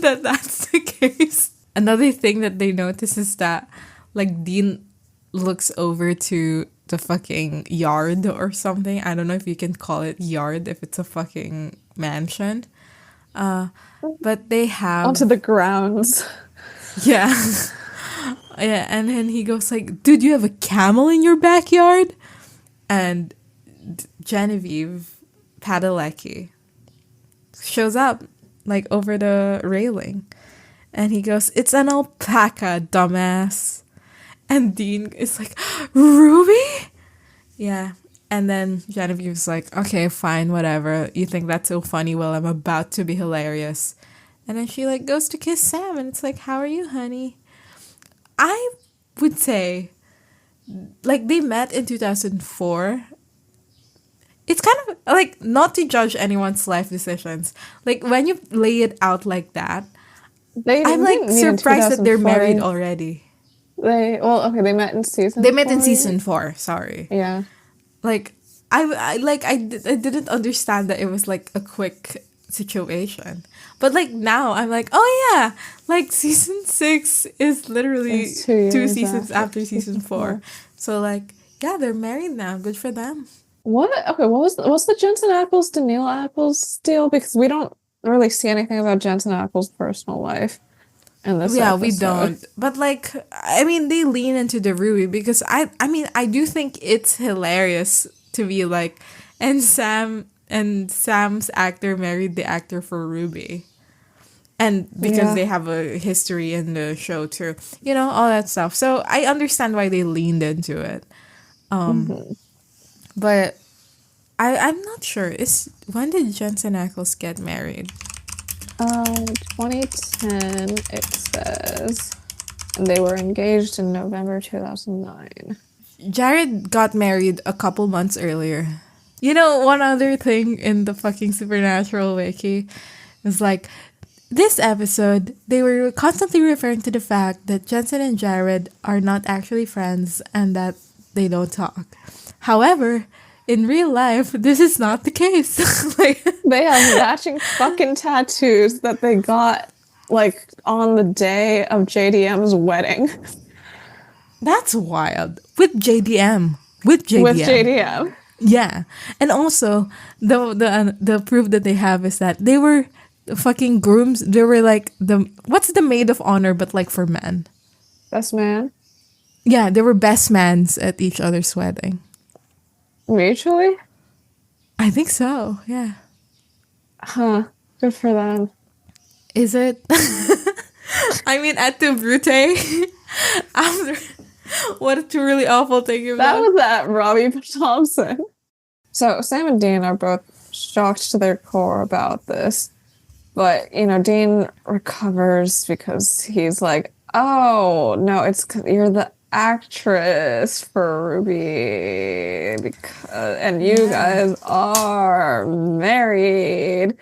Speaker 1: that that's the case. Another thing that they notice is that, like, Dean looks over to the fucking yard or something. I don't know if you can call it yard if it's a fucking mansion. But they have,
Speaker 2: Onto the grounds.
Speaker 1: yeah. Yeah, and then he goes like, dude, you have a camel in your backyard? And Genevieve Padalecki shows up like over the railing. And he goes, it's an alpaca, dumbass. And Dean is like, Ruby? Yeah. And then Genevieve's like, okay, fine, whatever. You think that's so funny? Well, I'm about to be hilarious. And then she like goes to kiss Sam and it's like, how are you, honey? I would say, like, they met in 2004. It's kind of like, not to judge anyone's life decisions. Like, when you lay it out like that, I'm like
Speaker 2: didn't meet in
Speaker 1: surprised that they're
Speaker 2: 2004.
Speaker 1: married already.
Speaker 2: They met in season
Speaker 1: They met in
Speaker 2: 4.
Speaker 1: season 4, sorry.
Speaker 2: Yeah.
Speaker 1: Like, I didn't understand that it was like a quick situation. But like now I'm like, oh yeah, like season 6 is literally
Speaker 2: It's 2
Speaker 1: two
Speaker 2: years
Speaker 1: seasons
Speaker 2: after
Speaker 1: after season 4. So like, yeah, they're married now. Good for them.
Speaker 2: What? Okay, what's the Jensen Ackles Daniil Ackles deal? Because we don't really see anything about Jensen Ackles' personal life in this
Speaker 1: Yeah, we
Speaker 2: episode.
Speaker 1: don't. But like, I mean, they lean into the Ruby because I mean, I do think it's hilarious to be like, and Sam's actor married the actor for Ruby. And because they have a history in the show too, you know, all that stuff. So I understand why they leaned into it. But I'm not sure. When did Jensen Ackles get married?
Speaker 2: 2010, it says. And they were engaged in November 2009.
Speaker 1: Jared got married a couple months earlier. You know, one other thing in the fucking Supernatural wiki is like, this episode, they were constantly referring to the fact that Jensen and Jared are not actually friends and that they don't talk. However, in real life, this is not the case. Like,
Speaker 2: They have matching fucking tattoos that they got like on the day of JDM's wedding.
Speaker 1: that's wild. With JDM. With JDM.
Speaker 2: With JDM.
Speaker 1: Yeah. And also, the proof that they have is that they were fucking grooms. They were like what's the maid of honor but like for men?
Speaker 2: Best man.
Speaker 1: Yeah, they were best mans at each other's wedding.
Speaker 2: Mutually?
Speaker 1: I think so, yeah.
Speaker 2: Huh. Good for them.
Speaker 1: Is it? I mean, at the Brute, after what a truly awful thing about.
Speaker 2: That was that Robbie Thompson. So Sam and Dean are both shocked to their core about this. But, you know, Dean recovers because he's like, oh, no, it's 'cause you're the actress for Ruby. And you guys are married.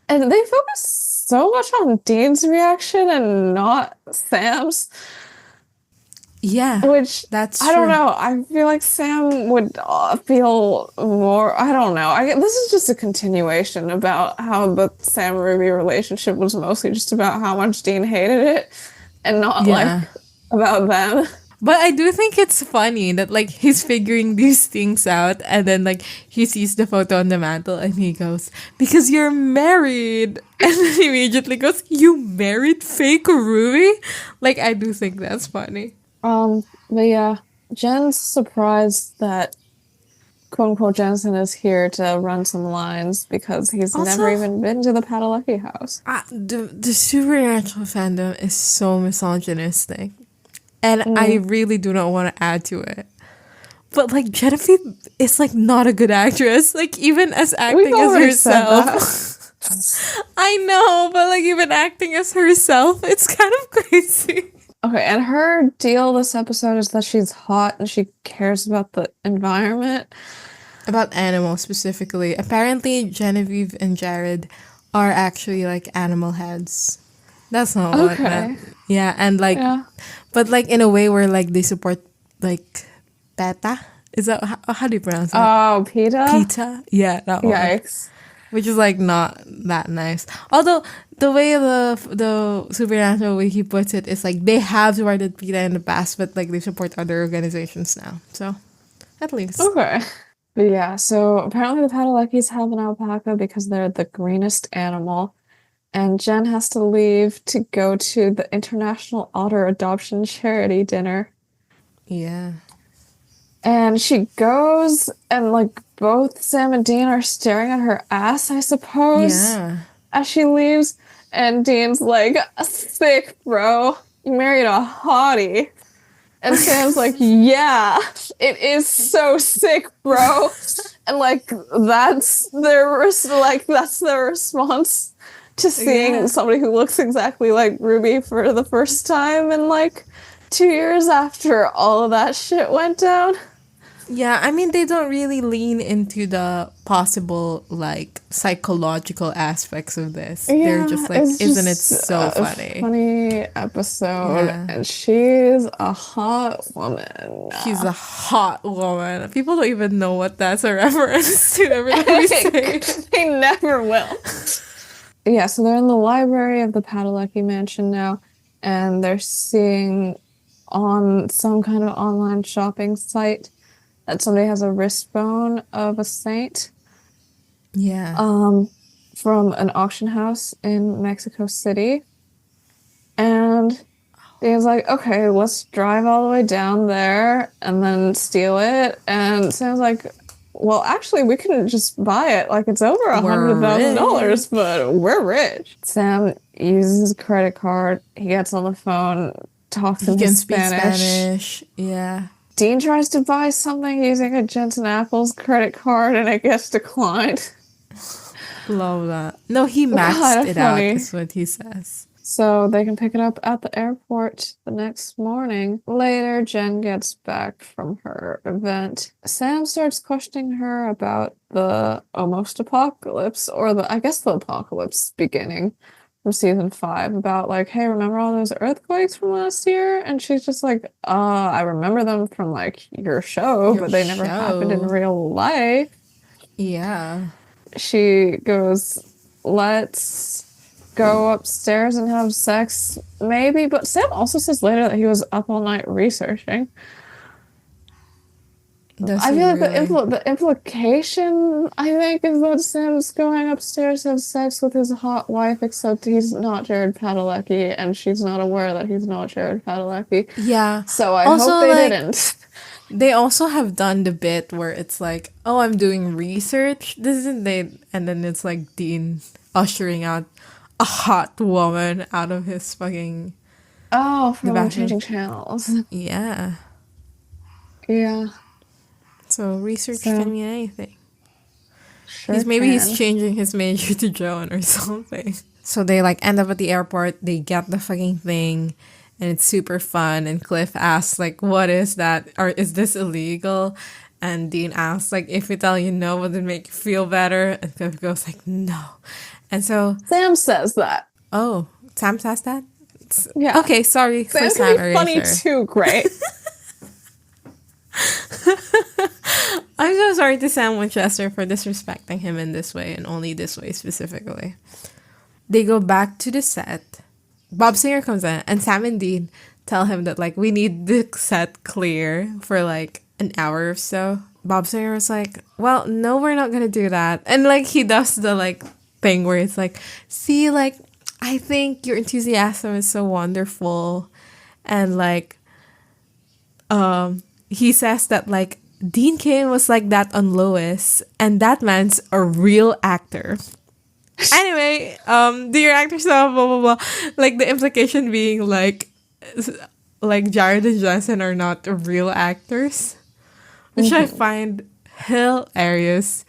Speaker 2: And they focus so much on Dean's reaction and not Sam's.
Speaker 1: Yeah,
Speaker 2: Which,
Speaker 1: that's
Speaker 2: I don't
Speaker 1: true.
Speaker 2: know. I feel like Sam would feel more. I don't know. This is just a continuation about how the Sam Ruby relationship was mostly just about how much Dean hated it and not like about them.
Speaker 1: But I do think it's funny that like he's figuring these things out and then like he sees the photo on the mantle and he goes, "Because you're married." And then he immediately goes, "You married fake Ruby?" Like I do think that's funny.
Speaker 2: But yeah, Jen's surprised that quote unquote Jensen is here to run some lines because he's never
Speaker 1: Also,
Speaker 2: even been to the Padalecki house.
Speaker 1: the supernatural fandom is so misogynistic. And I
Speaker 2: Mm.
Speaker 1: really do not want to add to it. But like Genevieve is like not a good actress. Like even as
Speaker 2: We've
Speaker 1: acting as
Speaker 2: already said
Speaker 1: herself. I know, but like even acting as herself, it's kind of crazy.
Speaker 2: Okay, and her deal this episode is that she's hot and she cares about the environment.
Speaker 1: About animals specifically. Apparently Genevieve and Jared are actually like animal heads. That's not what
Speaker 2: Okay.
Speaker 1: yeah, and like
Speaker 2: Yeah.
Speaker 1: but like in a way where like they support like PETA. Is that how do you pronounce that?
Speaker 2: Oh, PETA?
Speaker 1: PETA? Yeah, that one.
Speaker 2: Yikes.
Speaker 1: Which is like not that nice. Although the way the supernatural wiki puts it is like they have supported PETA in the past, but like they support other organizations now. So at least.
Speaker 2: Okay. But yeah, so apparently the Padaleckis have an alpaca because they're the greenest animal. And Jen has to leave to go to the International Otter Adoption Charity Dinner.
Speaker 1: Yeah.
Speaker 2: And she goes, and like both Sam and Dean are staring at her ass, I suppose,
Speaker 1: Yeah.
Speaker 2: as she leaves. And Dean's like, sick, bro. You married a hottie. And Sam's like, yeah, it is so sick, bro. And like that's their response to seeing
Speaker 1: Yeah.
Speaker 2: somebody who looks exactly like Ruby for the first time in like 2 years after all of that shit went down.
Speaker 1: Yeah, I mean they don't really lean into the possible like psychological aspects of this. They're just like,
Speaker 2: it's
Speaker 1: isn't it
Speaker 2: just
Speaker 1: so
Speaker 2: a
Speaker 1: funny?
Speaker 2: funny episode,
Speaker 1: Yeah.
Speaker 2: and she's a hot woman.
Speaker 1: She's a hot woman. People don't even know what that's a reference to every time we say it.
Speaker 2: They never will. Yeah, so they're in the library of the Padalecki mansion now, and they're seeing on some kind of online shopping site that somebody has a wrist bone of a saint
Speaker 1: Yeah.
Speaker 2: from an auction house in Mexico City. And Dave's like, okay, let's drive all the way down there and then steal it. And Sam's like, well, actually, we can just buy it. Like, it's over $100,000, but we're rich. Sam uses his credit card. He gets on the phone, talks in
Speaker 1: He can speak
Speaker 2: Spanish.
Speaker 1: Spanish. Yeah.
Speaker 2: Dean tries to buy something using a Jensen Apples credit card, and it gets declined.
Speaker 1: Love that. No, he maxed
Speaker 2: Kinda
Speaker 1: it out,
Speaker 2: funny.
Speaker 1: is what he says.
Speaker 2: So they can pick it up at the airport the next morning. Later, Jen gets back from her event. Sam starts questioning her about the almost apocalypse, or I guess the apocalypse beginning from season 5, about like, hey, remember all those earthquakes from last year? And she's just like, I remember them from like your show, but they never happened in real life.
Speaker 1: Yeah.
Speaker 2: She goes, let's go upstairs and have sex, maybe. But Sam also says later that he was up all night researching. I feel like the implication, I think, is that Sam's going upstairs to have sex with his hot wife, except he's not Jared Padalecki, and she's not aware that he's not Jared Padalecki.
Speaker 1: Yeah.
Speaker 2: So I
Speaker 1: Also,
Speaker 2: hope they
Speaker 1: like,
Speaker 2: didn't.
Speaker 1: They also have done the bit where it's like, oh, I'm doing research. This isn't they, and then it's like Dean ushering out a hot woman out of his fucking
Speaker 2: From
Speaker 1: bathroom.
Speaker 2: changing channels.
Speaker 1: Yeah.
Speaker 2: Yeah.
Speaker 1: So research can mean anything.
Speaker 2: Sure
Speaker 1: He's changing his major to Joan or something. So they like end up at the airport, they get the fucking thing, and it's super fun. And Cliff asks like, what is that? Or is this illegal? And Dean asks like, if we tell you no, would it make you feel better? And Cliff goes like, no. And so
Speaker 2: Sam says that.
Speaker 1: Oh, Sam says that?
Speaker 2: Yeah.
Speaker 1: Okay, sorry.
Speaker 2: Sam's
Speaker 1: first time
Speaker 2: funny too, great.
Speaker 1: I'm so sorry to Sam Winchester for disrespecting him in this way, and only this way specifically. They go back to the set. Bob Singer comes in, and Sam and Dean tell him that like we need the set clear for like an hour or so. Bob Singer was like, well, no, we're not gonna do that. And like he does the like thing where it's like, see, like I think your enthusiasm is so wonderful. And like he says that like Dean Cain was like that on Lois, and that man's a real actor. Anyway, do your actor stuff, blah blah blah. Like the implication being like Jared and Johnson are not real actors, which I find hilarious,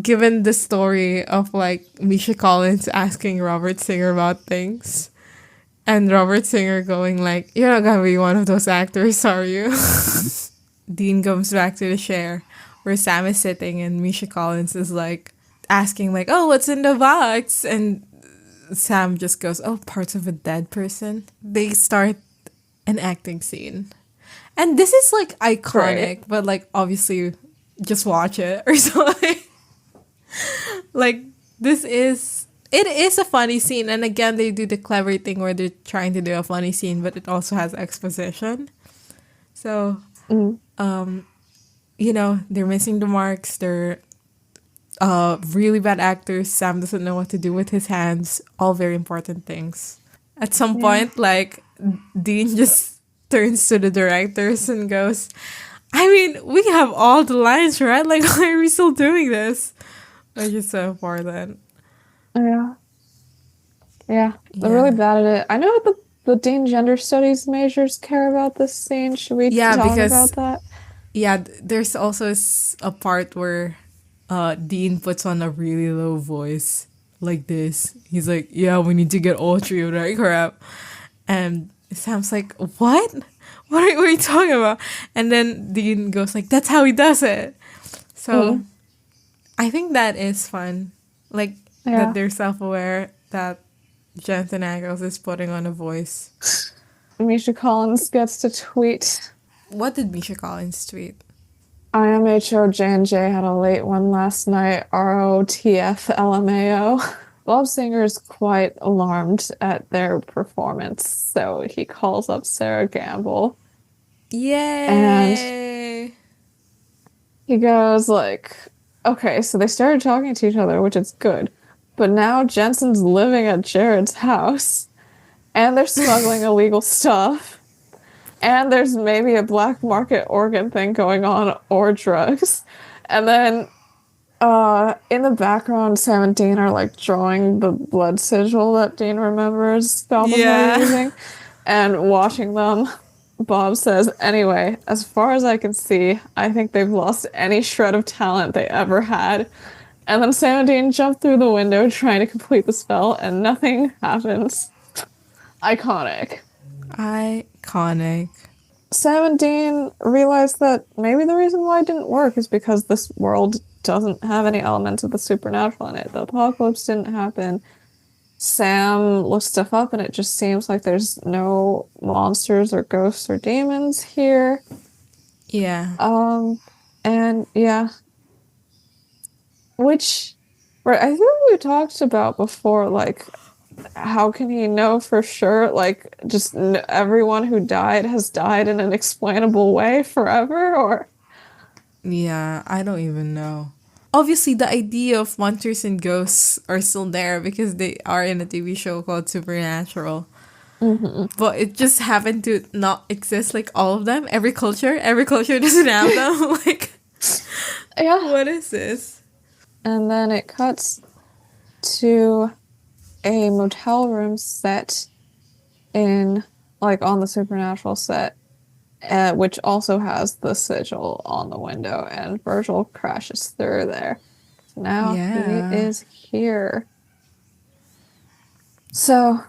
Speaker 1: given the story of like Misha Collins asking Robert Singer about things, and Robert Singer going like, "You're not gonna be one of those actors, are you?" Dean comes back to the chair where Sam is sitting, and Misha Collins is like asking like, "Oh, what's in the box?" And Sam just goes, "Oh, parts of a dead person." They start an acting scene. And this is like iconic,
Speaker 2: Right.
Speaker 1: but like obviously just watch it or something. Like it is a funny scene, and again they do the clever thing where they're trying to do a funny scene but it also has exposition. So you know, they're missing the marks, they're really bad actors. Sam doesn't know what to do with his hands, all very important things. At some
Speaker 2: Yeah.
Speaker 1: point, like Dean just turns to the directors and goes, I mean, we have all the lines, right? Like, why are we still doing this? Which is so important.
Speaker 2: Yeah. Yeah. They're really
Speaker 1: Yeah.
Speaker 2: bad at it. I know the Dean Gender Studies majors care about this scene. Should we
Speaker 1: Yeah,
Speaker 2: talk
Speaker 1: because
Speaker 2: about that?
Speaker 1: there's also a part where Dean puts on a really low voice like this. He's like, "Yeah, we need to get all three of that crap," and Sam's like, "What? What are you talking about?" And then Dean goes like, "That's how he does it." So I think that is fun, like that
Speaker 2: Yeah.
Speaker 1: they're self-aware that Jensen Ackles is putting on a voice.
Speaker 2: Misha Collins gets to tweet.
Speaker 1: What did Misha Collins tweet?
Speaker 2: IMHO J&J had a late one last night. ROTF LMAO. Bob Singer is quite alarmed at their performance, so he calls up Sarah Gamble and
Speaker 1: Yay!
Speaker 2: he goes like, okay, so they started talking to each other, which is good. But now Jensen's living at Jared's house and they're smuggling illegal stuff. And there's maybe a black market organ thing going on or drugs. And then in the background, Sam and Dean are like drawing the blood sigil that Dean remembers Balthazar
Speaker 1: Yeah.
Speaker 2: using and watching them. Bob says, anyway, as far as I can see, I think they've lost any shred of talent they ever had. And then Sam and Dean jump through the window trying to complete the spell, and nothing happens. Iconic.
Speaker 1: Iconic.
Speaker 2: Sam and Dean realized that maybe the reason why it didn't work is because this world doesn't have any elements of the supernatural in it. The apocalypse didn't happen. Sam looks stuff up and it just seems like there's no monsters or ghosts or demons here.
Speaker 1: Yeah.
Speaker 2: And yeah. Which, right, I think we talked about before, like, how can he know for sure? Like, just everyone who died has died in an explainable way forever, or
Speaker 1: Yeah, I don't even know. Obviously, the idea of monsters and ghosts are still there because they are in a TV show called Supernatural. But it just happened to not exist like all of them. Every culture doesn't have them. Like,
Speaker 2: yeah.
Speaker 1: what is this?
Speaker 2: And then it cuts to a motel room set in, like, on the Supernatural set, which also has the sigil on the window, and Virgil crashes through there. Now
Speaker 1: Yeah.
Speaker 2: he is here. So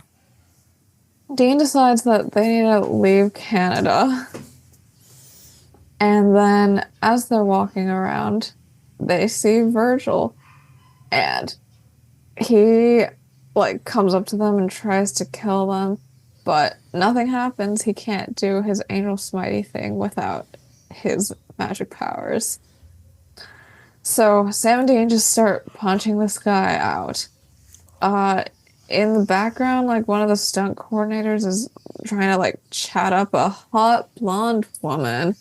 Speaker 2: Dean decides that they need to leave Canada. And then as they're walking around, they see Virgil. And he like comes up to them and tries to kill them, but nothing happens. He can't do his angel smitey thing without his magic powers. So Sam and Dean just start punching this guy out. in the background, like one of the stunt coordinators is trying to like chat up a hot blonde woman.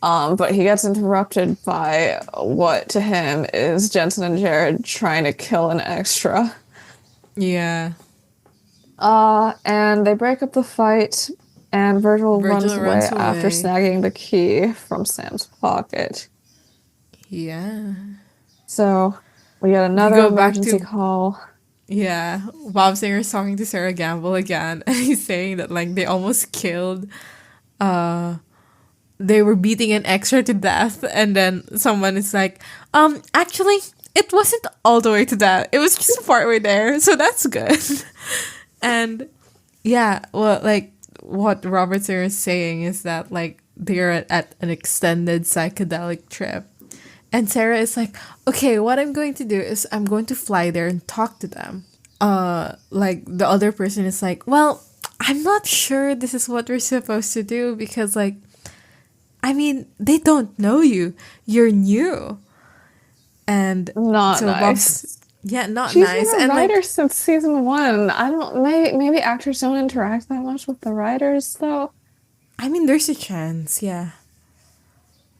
Speaker 2: But he gets interrupted by what to him is Jensen and Jared trying to kill an extra.
Speaker 1: Yeah.
Speaker 2: And they break up the fight, and Virgil runs
Speaker 1: Virgil
Speaker 2: away
Speaker 1: runs
Speaker 2: after
Speaker 1: away.
Speaker 2: snagging the key from Sam's pocket.
Speaker 1: Yeah.
Speaker 2: So we get
Speaker 1: We
Speaker 2: another
Speaker 1: go back
Speaker 2: emergency
Speaker 1: to
Speaker 2: call.
Speaker 1: yeah. Bob Singer's talking to Sarah Gamble again, and he's saying that like they almost killed. They were beating an extra to death, and then someone is like, actually, it wasn't all the way to death. It was just part way there, so that's good. And yeah, well, like what Robert Singer is saying is that like they're at an extended psychedelic trip. And Sarah is like, okay, what I'm going to do is I'm going to fly there and talk to them. Like the other person is like, well, I'm not sure this is what we're supposed to do because like, I mean, they don't know you. You're new. And
Speaker 2: Not
Speaker 1: so
Speaker 2: nice.
Speaker 1: Bob's, yeah, not
Speaker 2: She's
Speaker 1: nice.
Speaker 2: been a
Speaker 1: And
Speaker 2: writer
Speaker 1: like,
Speaker 2: since season one. I don't maybe actors don't interact that much with the writers though.
Speaker 1: I mean, there's a chance, yeah.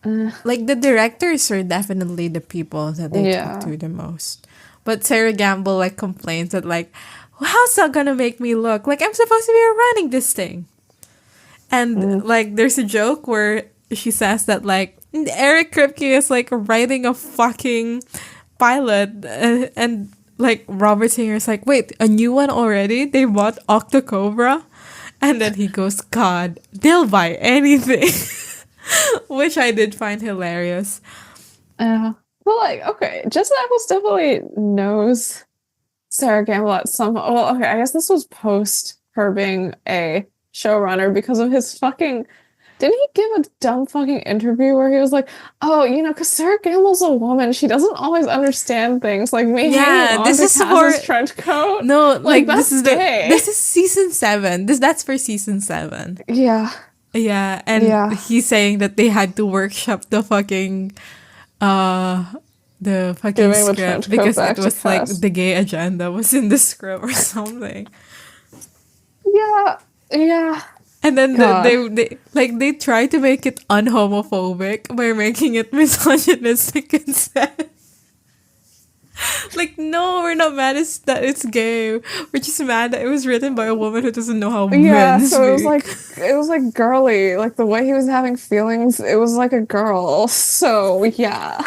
Speaker 2: Uh,
Speaker 1: Like the directors are definitely the people that they talk
Speaker 2: yeah.
Speaker 1: to the most. But Sarah Gamble like complains that like, well, how's that gonna make me look like I'm supposed to be running this thing? And like there's a joke where she says that like Eric Kripke is like writing a fucking pilot and like Robert Singer is like, wait, a new one already? They bought Octocobra? And then he goes, God, they'll buy anything. Which I did find hilarious.
Speaker 2: Well, like, okay, Jensen Ackles definitely knows Sarah Gamble at some. Well, okay, I guess this was post her being a showrunner because of his fucking. Didn't he give a dumb fucking interview where he was like, "Oh, you know, because Sarah Gamble's a woman, she doesn't always understand things like me
Speaker 1: Yeah,
Speaker 2: hanging on
Speaker 1: this
Speaker 2: to
Speaker 1: is
Speaker 2: Kaz's
Speaker 1: for
Speaker 2: trench coat."
Speaker 1: no, like
Speaker 2: that's gay.
Speaker 1: this is season 7. That's for season 7.
Speaker 2: Yeah,
Speaker 1: Yeah, and
Speaker 2: yeah.
Speaker 1: he's saying that they had to workshop uh the fucking
Speaker 2: Giving the
Speaker 1: script
Speaker 2: trench coat
Speaker 1: because
Speaker 2: back
Speaker 1: it
Speaker 2: to
Speaker 1: was like
Speaker 2: Kaz.
Speaker 1: the gay agenda was in the script or something.
Speaker 2: Yeah, yeah.
Speaker 1: And then
Speaker 2: God.
Speaker 1: they try to make it unhomophobic by making it misogynistic instead. Like, no, we're not mad that it's gay. We're just mad that it was written by a woman who doesn't know how
Speaker 2: Yeah,
Speaker 1: men
Speaker 2: so
Speaker 1: speak.
Speaker 2: it was like girly. Like the way he was having feelings, it was like a girl. So yeah.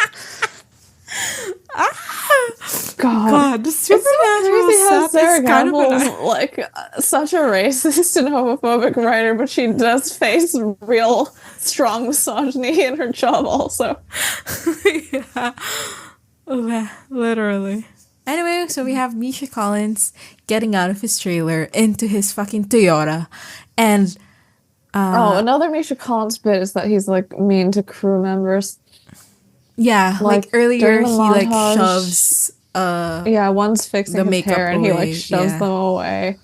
Speaker 2: God.
Speaker 1: God, the
Speaker 2: It's so
Speaker 1: supernatural
Speaker 2: crazy how
Speaker 1: stuff
Speaker 2: Sarah
Speaker 1: is kind of
Speaker 2: Gamble's
Speaker 1: an
Speaker 2: like such a racist and homophobic writer, but she does face real strong misogyny in her job also.
Speaker 1: yeah. Literally. Anyway, so we have Misha Collins getting out of his trailer into his fucking Toyota. And
Speaker 2: Another Misha Collins bit is that he's like mean to crew members.
Speaker 1: yeah, like earlier
Speaker 2: during the
Speaker 1: he like
Speaker 2: montage,
Speaker 1: shoves
Speaker 2: yeah, one's fixing
Speaker 1: the
Speaker 2: his
Speaker 1: makeup
Speaker 2: hair and he like
Speaker 1: away,
Speaker 2: shoves
Speaker 1: yeah.
Speaker 2: them away.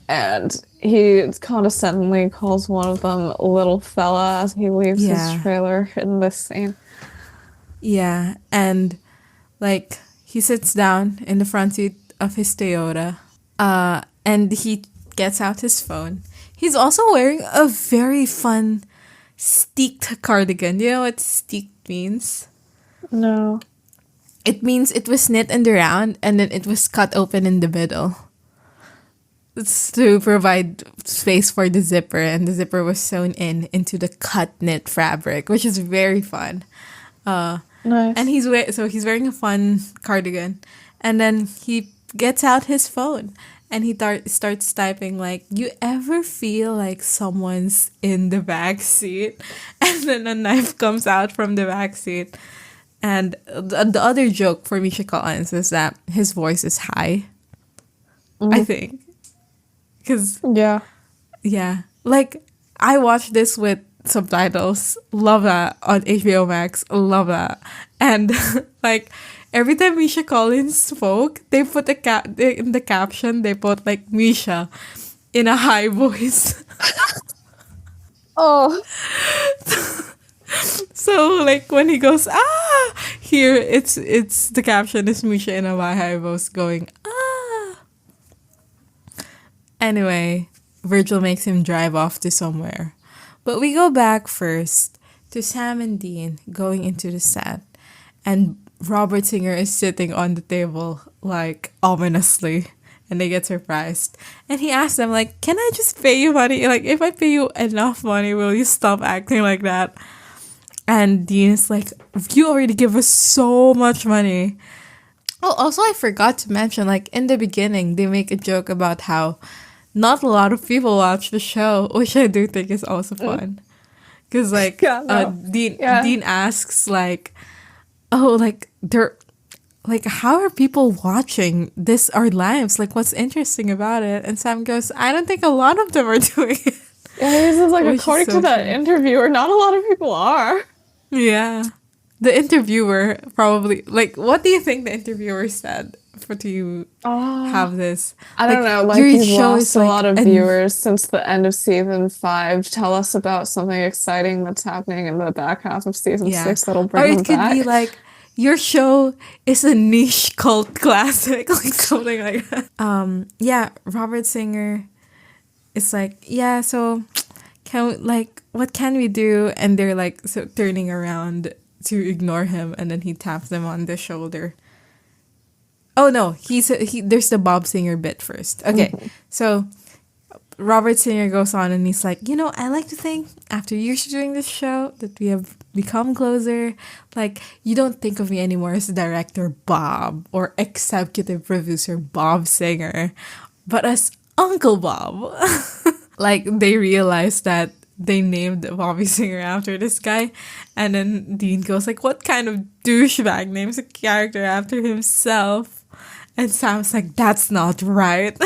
Speaker 2: And he condescendingly calls one of them little fella as he leaves
Speaker 1: Yeah.
Speaker 2: his trailer in this scene.
Speaker 1: Yeah, and like he sits down in the front seat of his Toyota, and he gets out his phone. He's also wearing a very fun steeked cardigan. You know what steeked means?
Speaker 2: No.
Speaker 1: It means it was knit in the round and then it was cut open in the middle. It's to provide space for the zipper, and the zipper was sewn into the cut knit fabric, which is very fun.
Speaker 2: Nice.
Speaker 1: And he's wearing a fun cardigan, and then he gets out his phone and he starts typing like, "You ever feel like someone's in the back seat?" And then a knife comes out from the back seat. And the other joke for Misha Collins is that his voice is high. I think, because
Speaker 2: Yeah.
Speaker 1: yeah, like I watched this with subtitles. Love that on HBO Max. Love that. And like every time Misha Collins spoke, they put in the caption. They put like Misha in a high voice.
Speaker 2: Oh.
Speaker 1: So like when he goes here, it's the caption is Misha in a high voice going Anyway, Virgil makes him drive off to somewhere. But we go back first to Sam and Dean going into the set. And Robert Singer is sitting on the table, like, ominously. And they get surprised. And he asks them, like, can I just pay you money? Like, if I pay you enough money, will you stop acting like that? And Dean is like, you already give us so much money. Oh, also, I forgot to mention, like, in the beginning, they make a joke about how not a lot of people watch the show, which I do think is also fun. Because, like, Dean asks, like, oh, like, they're, like, how are people watching this, our lives? Like, what's interesting about it? And Sam goes, I don't think a lot of them are doing it.
Speaker 2: Yeah, this is like, according to that interviewer, not a lot of people are.
Speaker 1: Yeah. The interviewer probably, like, what do you think the interviewer said for to have this?
Speaker 2: I don't know, like, you've lost a lot of viewers since the end of season 5. Tell us about something exciting that's happening in the back half of season 6 that'll bring them back. Or it could be like, your show is a niche cult classic, like something like that. Yeah, Robert Singer is like, yeah, so what can we do? And they're like, so turning around to ignore him, and then he taps them on the shoulder. Oh no, there's the Bob Singer bit first. Okay, so Robert Singer goes on and he's like, I like to think after years of doing this show that we have become closer. Like, you don't think of me anymore as director Bob or executive producer Bob Singer, but as Uncle Bob. Like, they realized that they named Bobby Singer after this guy. And then Dean goes like, what kind of douchebag names a character after himself? And Sam's like, that's not right.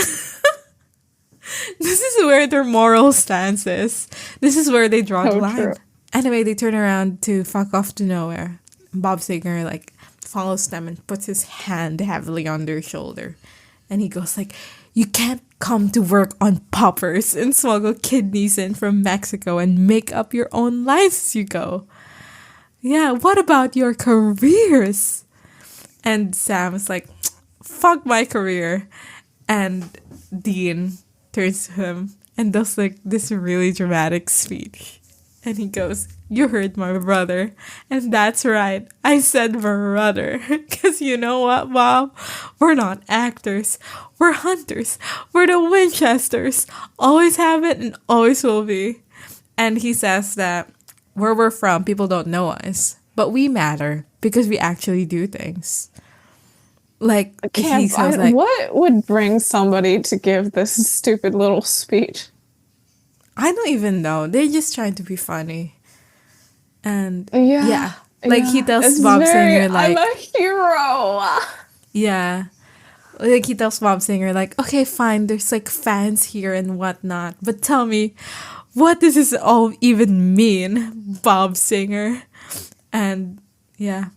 Speaker 2: This is where their moral stance is. This is where they draw the line. True. Anyway, they turn around to fuck off to nowhere. Bob Singer, like, follows them and puts his hand heavily on their shoulder. And he goes like, you can't come to work on poppers and smuggle kidneys in from Mexico and make up your own lives as you go. Yeah, what about your careers? And Sam's like, fuck my career. And Dean turns to him and does like this really dramatic speech. And he goes, you heard my brother. And that's right. I said brother. Because you know what, Bob? We're not actors. We're hunters. We're the Winchesters. Always have it and always will be. And he says that where we're from, people don't know us. But we matter because we actually do things. Like, he says, like, what would bring somebody to give this stupid little speech?
Speaker 1: I don't even know. They're just trying to be funny. And yeah. Like, he tells Bob Singer, like,
Speaker 2: I'm a hero.
Speaker 1: Yeah. Like, he tells Bob Singer, like, okay, fine, there's like fans here and whatnot, but tell me, what does this all even mean, Bob Singer? And yeah,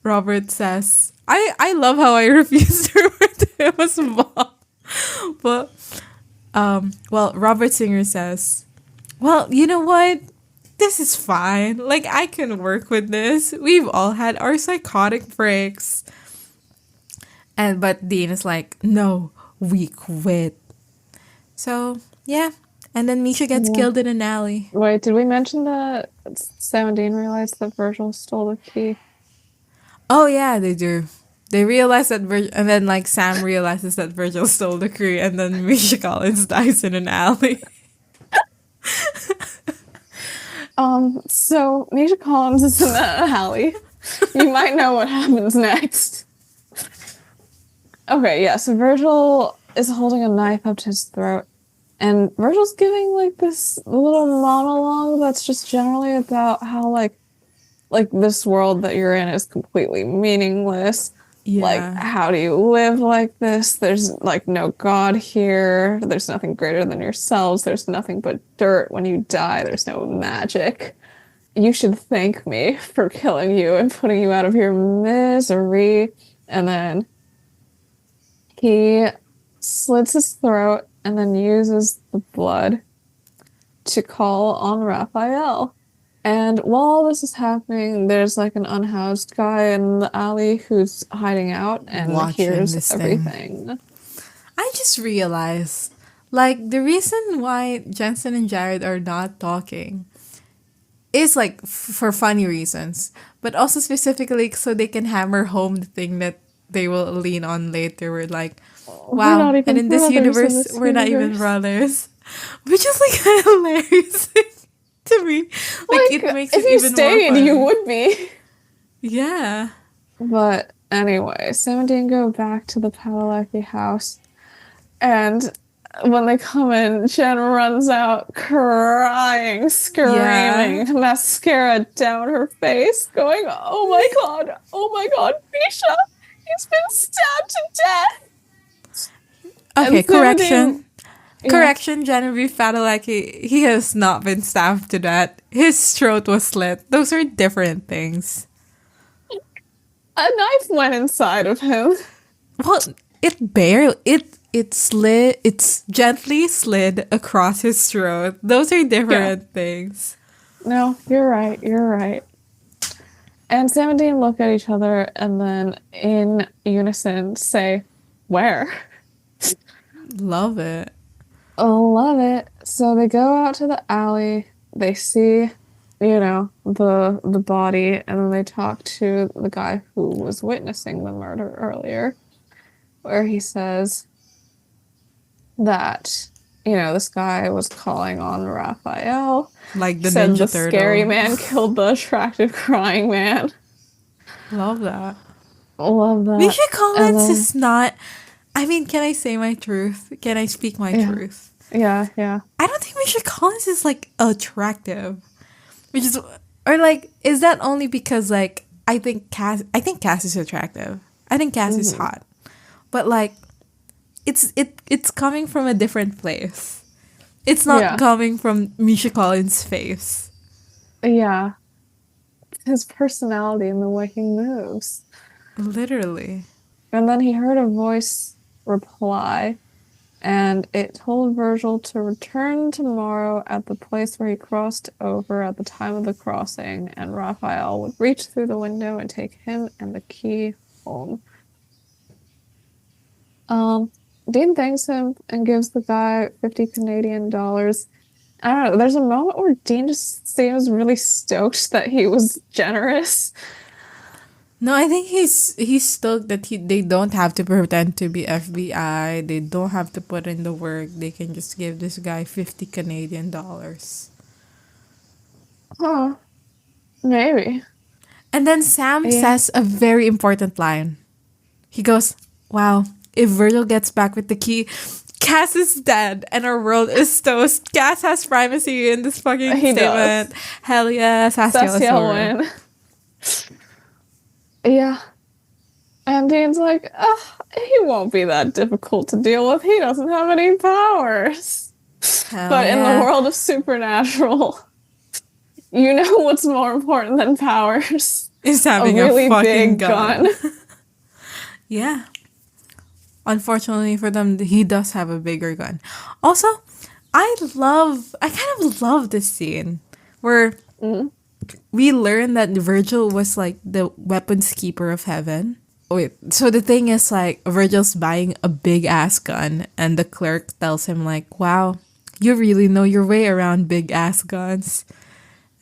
Speaker 1: Robert says, I love how I refuse to refer to him as Bob. But well, Robert Singer says, well, you know what? This is fine. Like, I can work with this. We've all had our psychotic breaks. But Dean is like, no, we quit. So, yeah. And then Misha gets killed in an alley.
Speaker 2: Wait, did we mention that Sam and Dean realized that Virgil stole the key?
Speaker 1: Oh, yeah, they do. They realize that and then, like, Sam realizes that Virgil stole the key, and then Misha Collins dies in an alley.
Speaker 2: So Misha Collins is in the alley. You might know what happens next. Okay, yeah, so Virgil is holding a knife up to his throat, and Virgil's giving, like, this little monologue that's just generally about how, like this world that you're in is completely meaningless. Yeah. Like, how do you live like this? There's, like, no God here. There's nothing greater than yourselves. There's nothing but dirt. When you die, there's no magic. You should thank me for killing you and putting you out of your misery. And then he slits his throat and then uses the blood to call on Raphael. And while this is happening, there's like an unhoused guy in the alley who's hiding out and hears everything.
Speaker 1: I just realized, Like, the reason why Jensen and Jared are not talking is like for funny reasons, but also specifically so they can hammer home the thing that they will lean on later. We're like,
Speaker 2: We're
Speaker 1: wow,
Speaker 2: not
Speaker 1: and
Speaker 2: even
Speaker 1: in this
Speaker 2: brothers in
Speaker 1: universe,
Speaker 2: this
Speaker 1: we're not even
Speaker 2: universe.
Speaker 1: brothers, which is like hilarious to me. Like,
Speaker 2: Like,
Speaker 1: it makes
Speaker 2: if
Speaker 1: it
Speaker 2: you
Speaker 1: even more
Speaker 2: stayed, you
Speaker 1: fun.
Speaker 2: would be.
Speaker 1: Yeah.
Speaker 2: But anyway, Sam and Dean go back to the Padalecki house, and when they come in, Jen runs out crying,
Speaker 1: Yeah.
Speaker 2: screaming, mascara down her face, going, oh my God, Misha, he's been stabbed to death.
Speaker 1: Okay,
Speaker 2: And Sam and Dean,
Speaker 1: correction.
Speaker 2: yeah,
Speaker 1: Correction, Genevieve Fadilaki, he has not been stabbed to death. His throat was slit. Those are different things.
Speaker 2: a knife went inside of him.
Speaker 1: Well, it's gently slid across his throat. Those are
Speaker 2: Yeah,
Speaker 1: different things.
Speaker 2: no, you're right. And Sam and Dean look at each other and then in unison say, where?
Speaker 1: Love it.
Speaker 2: Love it. So they go out to the alley. They see, the body, and then they talk to the guy who was witnessing the murder earlier, where he says that, this guy was calling on Raphael.
Speaker 1: Like
Speaker 2: He
Speaker 1: the
Speaker 2: said the
Speaker 1: Ninja
Speaker 2: scary
Speaker 1: Turtle.
Speaker 2: man killed the attractive crying man.
Speaker 1: Love that.
Speaker 2: Love that.
Speaker 1: Misha
Speaker 2: And
Speaker 1: Collins
Speaker 2: then,
Speaker 1: is not. I mean, can I say my truth? Can I speak my
Speaker 2: yeah,
Speaker 1: truth?
Speaker 2: yeah.
Speaker 1: I don't think Misha Collins is like attractive. Which is, or like, is that only because like I think Cass is attractive. I think Cass is
Speaker 2: Hmm.
Speaker 1: hot, but like, it's coming from a different place. It's not
Speaker 2: Yeah,
Speaker 1: coming from Misha Collins' face.
Speaker 2: yeah. His personality and the way he moves.
Speaker 1: Literally,
Speaker 2: And then he heard a voice reply, and it told Virgil to return tomorrow at the place where he crossed over at the time of the crossing, and Raphael would reach through the window and take him and the key home. Um, Dean thanks him and gives the guy 50 Canadian dollars. I don't know, there's a moment where Dean just seems really stoked that he was generous.
Speaker 1: no. I think he's stoked that they don't have to pretend to be FBI. They don't have to put in the work. They can just give this guy 50 Canadian dollars.
Speaker 2: Huh, maybe.
Speaker 1: And then Sam
Speaker 2: Yeah.
Speaker 1: says a very important line. He goes, wow, if Virgil gets back with the key, Cass is dead and our world is toast. Cass has primacy in this fucking
Speaker 2: He
Speaker 1: statement.
Speaker 2: does.
Speaker 1: Hell yeah, Saskia
Speaker 2: Cecil
Speaker 1: Azor.
Speaker 2: win. Yeah. And Dean's like, he won't be that difficult to deal with. He doesn't have any powers.
Speaker 1: Hell
Speaker 2: But in the
Speaker 1: yeah.
Speaker 2: world of supernatural, you know what's more important than powers?
Speaker 1: Is
Speaker 2: A
Speaker 1: having a
Speaker 2: really
Speaker 1: fucking
Speaker 2: big
Speaker 1: gun.
Speaker 2: gun.
Speaker 1: Yeah. Unfortunately for them, he does have a bigger gun. Also, I kind of love this scene where
Speaker 2: Mhm.
Speaker 1: we learn that Virgil was like the weapons keeper of heaven. Wait, so the thing is like Virgil's buying a big ass gun and the clerk tells him like, wow, you really know your way around big ass guns.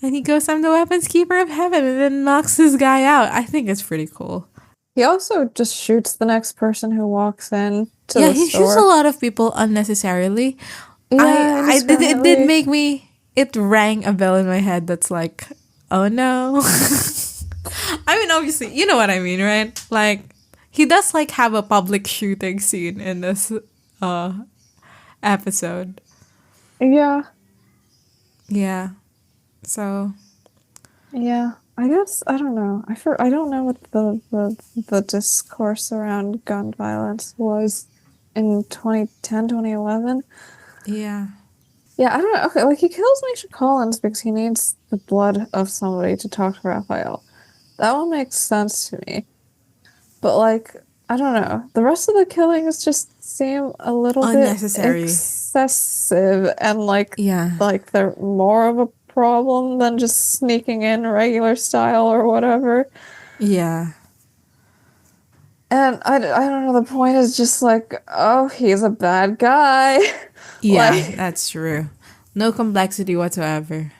Speaker 1: And he goes, I'm the weapons keeper of heaven, and then knocks this guy out. I think it's pretty cool.
Speaker 2: He also just shoots the next person who walks in to
Speaker 1: Yeah,
Speaker 2: the
Speaker 1: he shoots a
Speaker 2: store.
Speaker 1: lot of people unnecessarily.
Speaker 2: Yeah,
Speaker 1: It did
Speaker 2: indiscriminately.
Speaker 1: make me, it rang a bell in my head that's like, oh no. I mean, obviously, you know what I mean, right? Like, he does like have a public shooting scene in this uh episode.
Speaker 2: Yeah,
Speaker 1: Yeah. So,
Speaker 2: yeah. I guess I don't know. I don't know what the discourse around gun violence was in 2010, 2011.
Speaker 1: yeah.
Speaker 2: Yeah, I don't know. Okay, like he kills Misha Collins because he needs the blood of somebody to talk to Raphael. That one makes sense to me. But like, I don't know. The rest of the killings just seem a little bit
Speaker 1: Unnecessary.
Speaker 2: excessive and
Speaker 1: Yeah.
Speaker 2: like they're more of a problem than just sneaking in regular style or whatever.
Speaker 1: Yeah.
Speaker 2: And I don't know, the point is just like, oh, he's a bad guy.
Speaker 1: Yeah,
Speaker 2: Like,
Speaker 1: that's true. No complexity whatsoever.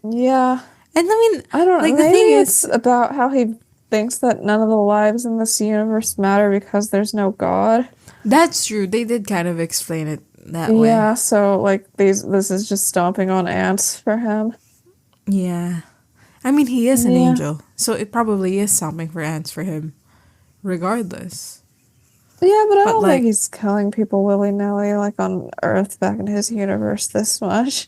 Speaker 2: yeah.
Speaker 1: And I mean,
Speaker 2: I don't know.
Speaker 1: like the
Speaker 2: Maybe
Speaker 1: thing
Speaker 2: it's
Speaker 1: is,
Speaker 2: about how he thinks that none of the lives in this universe matter because there's no God.
Speaker 1: that's true. They did kind of explain it that way.
Speaker 2: Yeah, so like this is just stomping on ants for him.
Speaker 1: Yeah. I mean, he is an
Speaker 2: Yeah.
Speaker 1: angel, so it probably is something for ants for him, regardless.
Speaker 2: Yeah, but I
Speaker 1: But
Speaker 2: don't think
Speaker 1: like,
Speaker 2: he's killing people willy-nilly like on Earth back in his universe this much.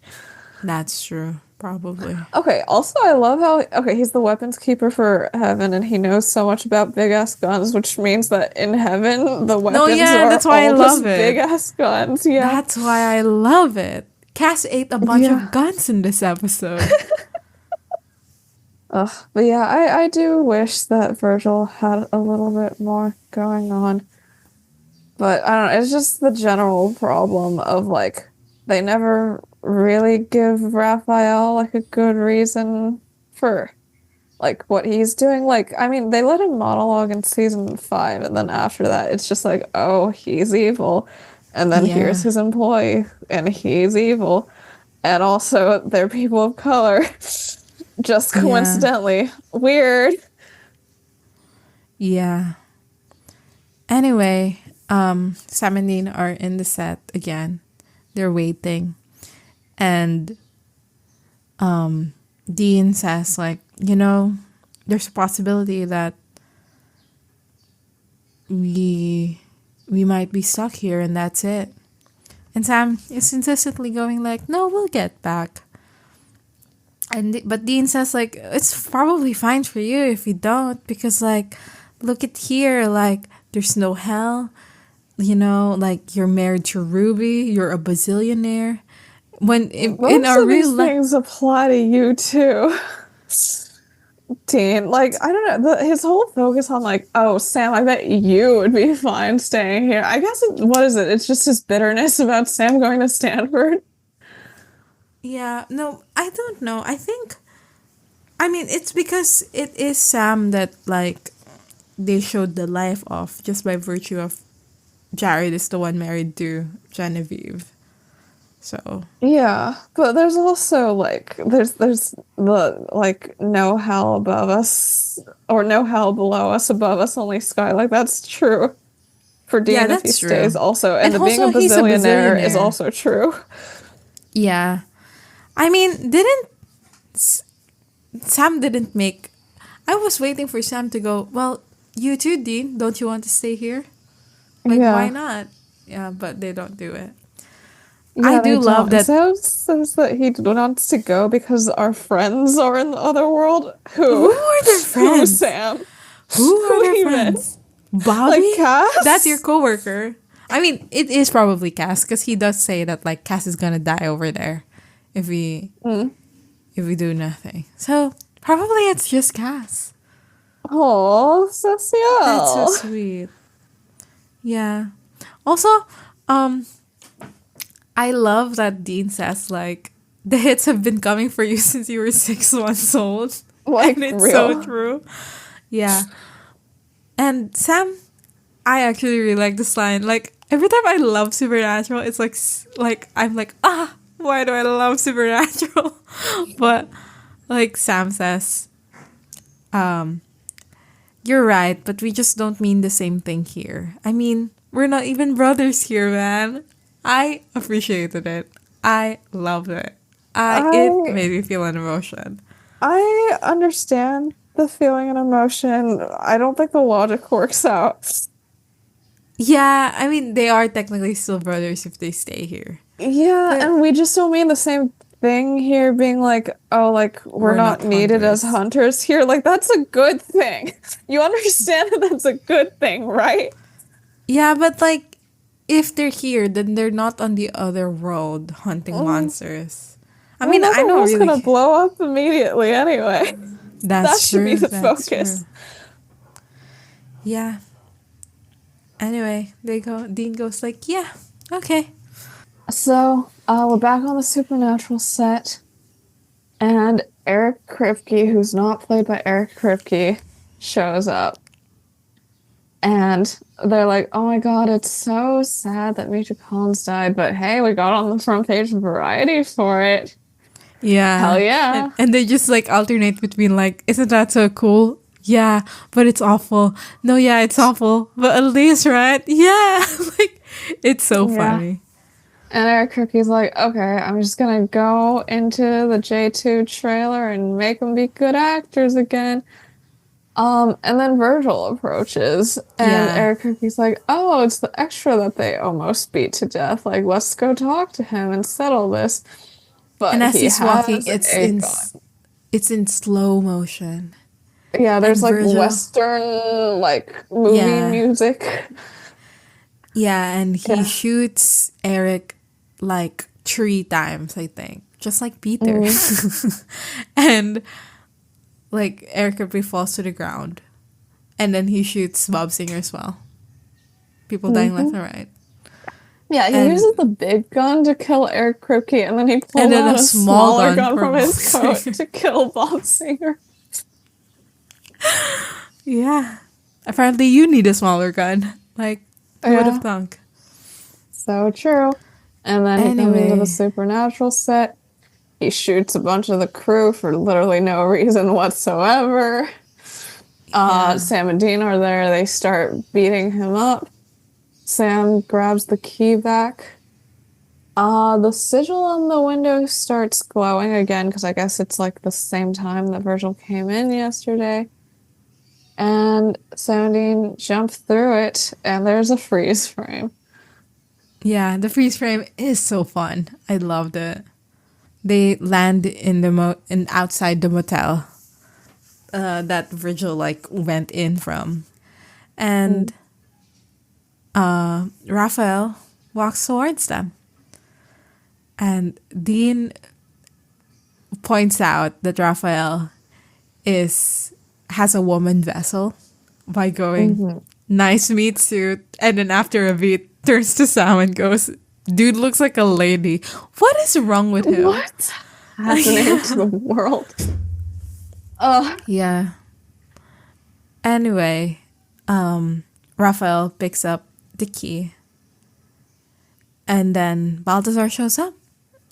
Speaker 1: that's true. Probably.
Speaker 2: Okay, also I love how he's the weapons keeper for heaven and he knows so much about big ass guns, which means that in heaven the
Speaker 1: No,
Speaker 2: weapons
Speaker 1: yeah,
Speaker 2: are
Speaker 1: that's why I
Speaker 2: all
Speaker 1: love
Speaker 2: just
Speaker 1: it.
Speaker 2: big ass guns. Yeah.
Speaker 1: That's why I love it. Cass ate a bunch of
Speaker 2: Yeah.
Speaker 1: guns in this episode.
Speaker 2: Ugh. But yeah, I do wish that Virgil had a little bit more going on. But I don't know, it's just the general problem of like they never really give Raphael like a good reason for like what he's doing. Like, I mean, they let him monologue in season 5, and then after that, it's just like, oh, he's evil. And then here's
Speaker 1: Yeah.
Speaker 2: his employee, and he's evil. And also, they're people of color. Just
Speaker 1: Yeah.
Speaker 2: coincidentally. Weird.
Speaker 1: Yeah. Anyway, Sam and Dean are in the set again. They're waiting. And Dean says, like, there's a possibility that we might be stuck here and that's it. And Sam is insistently going like, no, we'll get back. But Dean says like, it's probably fine for you if you don't, because like, look at here, like there's no hell. Like you're married to Ruby, you're a bazillionaire. When in
Speaker 2: Most
Speaker 1: our
Speaker 2: of
Speaker 1: real
Speaker 2: these
Speaker 1: life,
Speaker 2: things apply to you too. Dean, like, I don't know, his whole focus on like, oh, Sam, I bet you would be fine staying here. I guess what is it? It's just his bitterness about Sam going to Stanford.
Speaker 1: yeah, no, I don't know. I mean, it's because it is Sam that like they showed the life of just by virtue of Jared is the one married to Genevieve. So
Speaker 2: Yeah, but there's also like there's the like no hell above us or no hell below us, above us only sky. Like that's true for
Speaker 1: yeah,
Speaker 2: Dean if he
Speaker 1: that's
Speaker 2: stays
Speaker 1: true.
Speaker 2: also, and
Speaker 1: And
Speaker 2: the being a
Speaker 1: also, he's a
Speaker 2: bazillionaire is
Speaker 1: bazillionaire.
Speaker 2: also true.
Speaker 1: Yeah, I mean, didn't Sam didn't make? I was waiting for Sam to go. Well, you too, Dean. Don't you want to stay here? Like, why
Speaker 2: Yeah.
Speaker 1: not? Yeah, but they don't do it. I
Speaker 2: Yeah, they
Speaker 1: do love
Speaker 2: don't.
Speaker 1: that.
Speaker 2: Sam says that he wants to go because our friends are in the other world.
Speaker 1: Who
Speaker 2: Who?
Speaker 1: are their
Speaker 2: Who,
Speaker 1: friends?
Speaker 2: Sam?
Speaker 1: Who are
Speaker 2: Who
Speaker 1: their
Speaker 2: even?
Speaker 1: friends? Bobby?
Speaker 2: Like
Speaker 1: That's your
Speaker 2: Cass?
Speaker 1: coworker. I mean, it is probably Cass because he does say that like Cass is gonna die over there if we
Speaker 2: Mm.
Speaker 1: if we do nothing. So probably it's just Cass.
Speaker 2: Oh,
Speaker 1: That's so
Speaker 2: social.
Speaker 1: sweet. Yeah. Also, um, I love that Dean says like the hits have been coming for you since you were 6 months old,
Speaker 2: Like
Speaker 1: and it's so
Speaker 2: real.
Speaker 1: true. Yeah. And Sam, I actually really like this line. Like every time I love Supernatural, it's like I'm like, why do I love Supernatural? But like Sam says, um, you're right, but we just don't mean the same thing here. I mean, we're not even brothers here, man. I appreciated it. I loved it. It
Speaker 2: I
Speaker 1: made me feel an emotion.
Speaker 2: I understand the feeling and emotion. I don't think the logic works out.
Speaker 1: Yeah, I mean, they are technically still brothers if they stay here.
Speaker 2: Yeah,
Speaker 1: But
Speaker 2: and we just don't mean the same thing here, being like, oh, like we're
Speaker 1: we're not
Speaker 2: not needed as
Speaker 1: hunters.
Speaker 2: hunters here. Like that's a good thing. You understand that that's a good thing, right?
Speaker 1: Yeah, but like, if they're here, then they're not on the other world hunting
Speaker 2: Mm,
Speaker 1: monsters. I
Speaker 2: well,
Speaker 1: mean, I
Speaker 2: another
Speaker 1: don't
Speaker 2: world's gonna
Speaker 1: really.
Speaker 2: blow up immediately anyway. That
Speaker 1: That's
Speaker 2: should be
Speaker 1: true.
Speaker 2: the
Speaker 1: That's true.
Speaker 2: focus.
Speaker 1: Yeah. Anyway, Dean goes like, yeah, okay.
Speaker 2: So, we're back on the Supernatural set, and Eric Kripke, who's not played by Eric Kripke, shows up. And they're like, oh my God, it's so sad that Misha Collins died, but hey, we got on the front page of Variety for it. Hell
Speaker 1: Yeah.
Speaker 2: yeah.
Speaker 1: And they just like alternate between like, isn't that so cool? Yeah, but it's awful. No, yeah, it's awful. But at least, right? Yeah. Like, it's so
Speaker 2: Yeah.
Speaker 1: funny.
Speaker 2: And Eric Cookie's like, okay, I'm just gonna go into the J2 trailer and make them be good actors again. And then Virgil approaches, and
Speaker 1: Yeah.
Speaker 2: Eric Cookie's like, oh, it's the extra that they almost beat to death. Like, let's go talk to him and settle this.
Speaker 1: And
Speaker 2: But
Speaker 1: as
Speaker 2: he
Speaker 1: he's walking,
Speaker 2: has a gun.
Speaker 1: it's in slow motion.
Speaker 2: Yeah,
Speaker 1: And
Speaker 2: there's like
Speaker 1: Virgil,
Speaker 2: Western, like movie
Speaker 1: yeah.
Speaker 2: music.
Speaker 1: Yeah, and he
Speaker 2: Yeah.
Speaker 1: shoots Eric like 3 times, I think. Just like Peter.
Speaker 2: Mhm.
Speaker 1: And like Eric Ripley falls to the ground. And then he shoots Bob Singer as well. People dying left
Speaker 2: Mhm.
Speaker 1: and right.
Speaker 2: Yeah, he
Speaker 1: And
Speaker 2: uses the big gun to kill Eric Kripke, and then he
Speaker 1: and
Speaker 2: pulls
Speaker 1: then
Speaker 2: out
Speaker 1: a
Speaker 2: a
Speaker 1: small
Speaker 2: smaller
Speaker 1: gun
Speaker 2: gun
Speaker 1: for
Speaker 2: from
Speaker 1: Bob
Speaker 2: his coat
Speaker 1: Singer.
Speaker 2: to kill Bob Singer.
Speaker 1: Yeah. Apparently you need a smaller gun. Like, who would have
Speaker 2: Yeah,
Speaker 1: thunk?
Speaker 2: so true. And then he comes into the
Speaker 1: Anyway,
Speaker 2: Supernatural set. He shoots a bunch of the crew for literally no reason whatsoever.
Speaker 1: yeah.
Speaker 2: Sam and Dean are there. They start beating him up. Sam grabs the key back. The sigil on the window starts glowing again because I guess it's like the same time that Virgil came in yesterday. And Sam and Dean jump through it, and there's a freeze frame.
Speaker 1: Yeah, the freeze frame is so fun. I loved it. They land in in outside the motel that Virgil like went in from, and Raphael walks towards them, and Dean points out that Raphael is has a woman vessel by going
Speaker 2: Mm-hmm.
Speaker 1: nice meat suit, and then after a beat turns to Sam and goes, "Dude looks like a lady. What is wrong with him?"
Speaker 2: What's happening to the world? Uh,
Speaker 1: Yeah. Anyway, Raphael picks up the key, and then Balthazar shows up,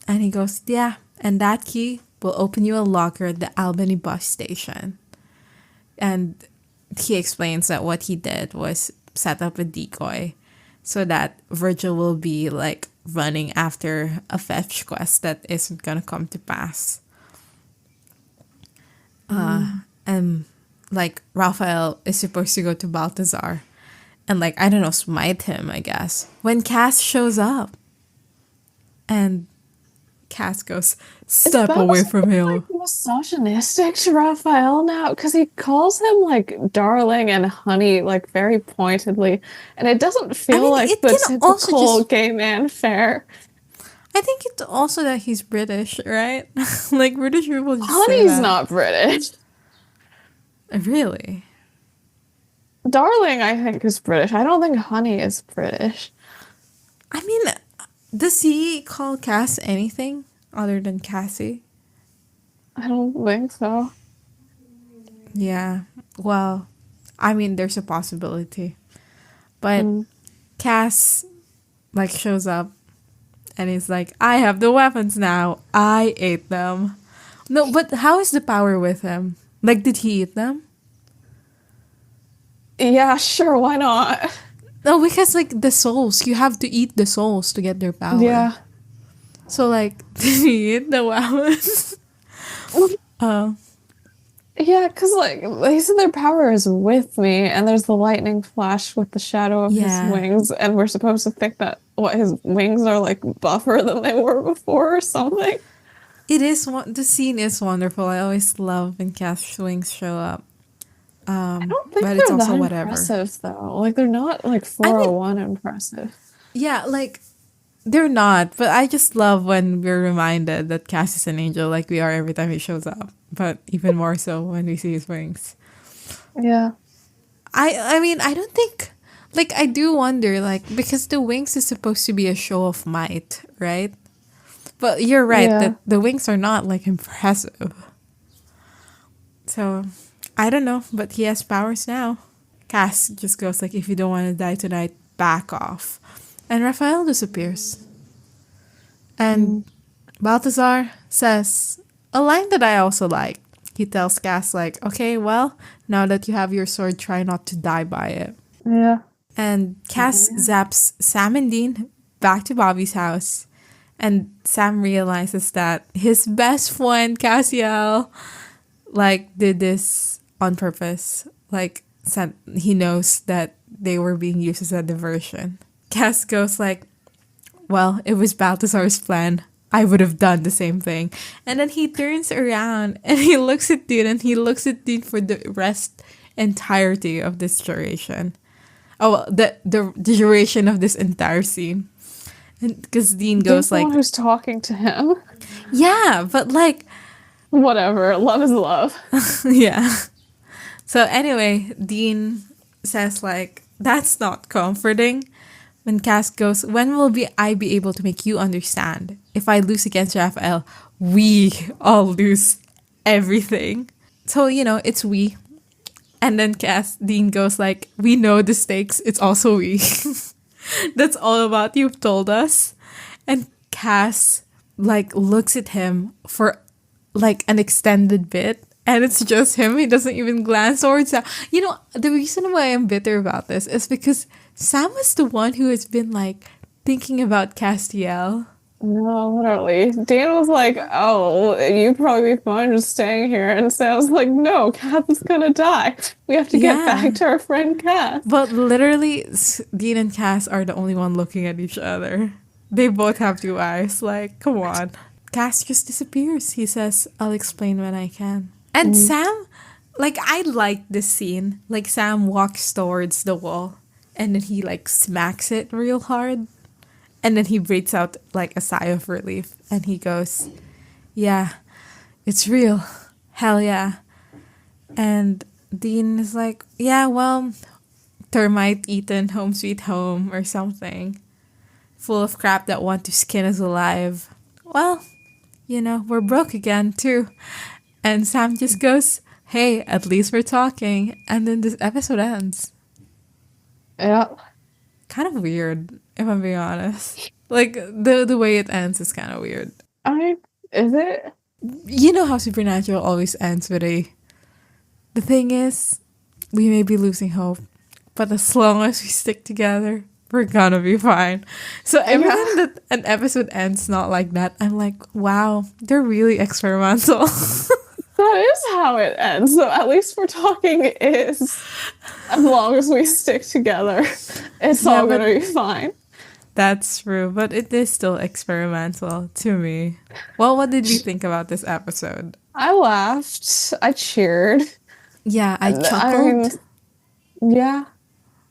Speaker 1: and he goes, "Yeah, and that key will open you a locker at the Albany bus station." And he explains that what he did was set up a decoy so that Virgil will be like running after a fetch quest that isn't gonna come to pass. And like Raphael is supposed to go to Balthazar and like I don't know, smite him, I guess. When Cass shows up and Cass goes,
Speaker 2: is
Speaker 1: "Step away from
Speaker 2: like
Speaker 1: him."
Speaker 2: misogynistic to Raphael now? Because he calls him like darling and honey, like very pointedly, and it doesn't
Speaker 1: I
Speaker 2: feel
Speaker 1: mean,
Speaker 2: like
Speaker 1: it
Speaker 2: the
Speaker 1: can also
Speaker 2: typical
Speaker 1: just
Speaker 2: gay man fare.
Speaker 1: I think it's also that he's British, right? Like British people just say
Speaker 2: Honey's
Speaker 1: that.
Speaker 2: not British.
Speaker 1: Really?
Speaker 2: Darling, I think, is British. I don't think honey is British.
Speaker 1: I mean, does he call Cass anything other than Cassie?
Speaker 2: I don't think so.
Speaker 1: Yeah. Well, I mean, there's a possibility. But
Speaker 2: Mm.
Speaker 1: Cass, like, shows up and he's like, "I have the weapons now. I ate them." No, but how is the power with him? Like, did he eat them?
Speaker 2: Yeah, sure, why not?
Speaker 1: No, because, like, the souls, you have to eat the souls to get their power.
Speaker 2: Yeah.
Speaker 1: So, like, did he eat the weapons? Oh.
Speaker 2: Yeah, because like they said their power is with me, and there's the lightning flash with the shadow of
Speaker 1: Yeah.
Speaker 2: his wings, and we're supposed to think that what his wings are like buffer than they were before or something.
Speaker 1: The scene is wonderful. I always love when Cass wings show up.
Speaker 2: I don't think
Speaker 1: But it's
Speaker 2: they're
Speaker 1: also
Speaker 2: that
Speaker 1: whatever.
Speaker 2: impressive though. Like they're not like 401 impressive.
Speaker 1: Yeah, like they're not, but I just love when we're reminded that Cass is an angel like we are every time he shows up. But even more so when we see his wings.
Speaker 2: Yeah.
Speaker 1: I mean, I don't think like I do wonder like because the wings is supposed to be a show of might, right? But you're right
Speaker 2: Yeah.
Speaker 1: that the wings are not like impressive. So, I don't know, but he has powers now. Cass just goes like, if you don't want to die tonight, back off. And Raphael disappears. And Balthazar says a line that I also like. He tells Cass like, okay, well, now that you have your sword, try not to die by it.
Speaker 2: Yeah.
Speaker 1: And Cass zaps Sam and Dean back to Bobby's house. And Sam realizes that his best friend, Cassiel, like, did this on purpose. Like, he knows that they were being used as a diversion. Cass goes like, well, it was Balthazar's plan. I would have done the same thing. And then he turns around and he looks at Dean, and he looks at Dean for the entirety of this duration. Oh, the duration of this entire scene. Because Dean goes like,
Speaker 2: who's talking to him?
Speaker 1: Yeah, but like,
Speaker 2: whatever. Love is love.
Speaker 1: Yeah. So anyway, Dean says like, that's not comforting. When Cass goes, when will I be able to make you understand? If I lose against Raphael, we all lose everything. So, it's we. And then Dean goes like, we know the stakes, it's also we. That's all about you've told us. And Cass like looks at him for like an extended bit. And it's just him. He doesn't even glance towards Sam. The reason why I'm bitter about this is because Sam was the one who has been like thinking about Castiel.
Speaker 2: No, literally. Dan was like, oh, you'd probably be fine just staying here. And Sam's like, no, Cass is gonna die. We have to get back to our friend Cass.
Speaker 1: But literally, Dean and Cass are the only one looking at each other. They both have two eyes. Like, come on. Cass just disappears. He says, I'll explain when I can. And Sam, like, I like this scene. Like, Sam walks towards the wall and then he, like, smacks it real hard. And then he breathes out, like, a sigh of relief. And he goes, yeah, it's real. Hell yeah. And Dean is like, yeah, well, termite eaten home sweet home or something. Full of crap that want to skin us alive. Well, we're broke again, too. And Sam just goes, hey, at least we're talking. And then this episode ends.
Speaker 2: Yeah.
Speaker 1: Kind of weird, if I'm being honest. Like, the way it ends is kind of weird.
Speaker 2: Is it?
Speaker 1: You know how Supernatural always ends with the thing is, we may be losing hope, but as long as we stick together, we're gonna be fine. So every time that an episode ends not like that, I'm like, wow, they're really experimental.
Speaker 2: That is how it ends. So at least we're talking is, as long as we stick together, it's all gonna be fine.
Speaker 1: That's true, but it is still experimental to me. Well, what did you think about this episode?
Speaker 2: I laughed. I cheered.
Speaker 1: Yeah, I chuckled.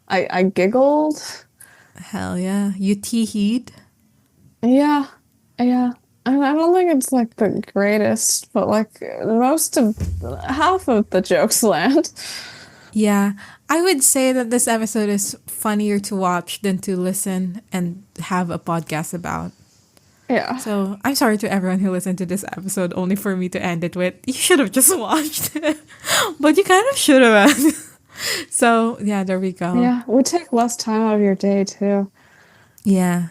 Speaker 2: I giggled.
Speaker 1: Hell yeah. You tee-heed?
Speaker 2: Yeah. I don't think it's like the greatest, but like half of the jokes land.
Speaker 1: Yeah, I would say that this episode is funnier to watch than to listen and have a podcast about.
Speaker 2: Yeah.
Speaker 1: So I'm sorry to everyone who listened to this episode only for me to end it with, you should have just watched it. But you kind of should have. So yeah, there we go.
Speaker 2: Yeah, it would take less time out of your day too.
Speaker 1: Yeah.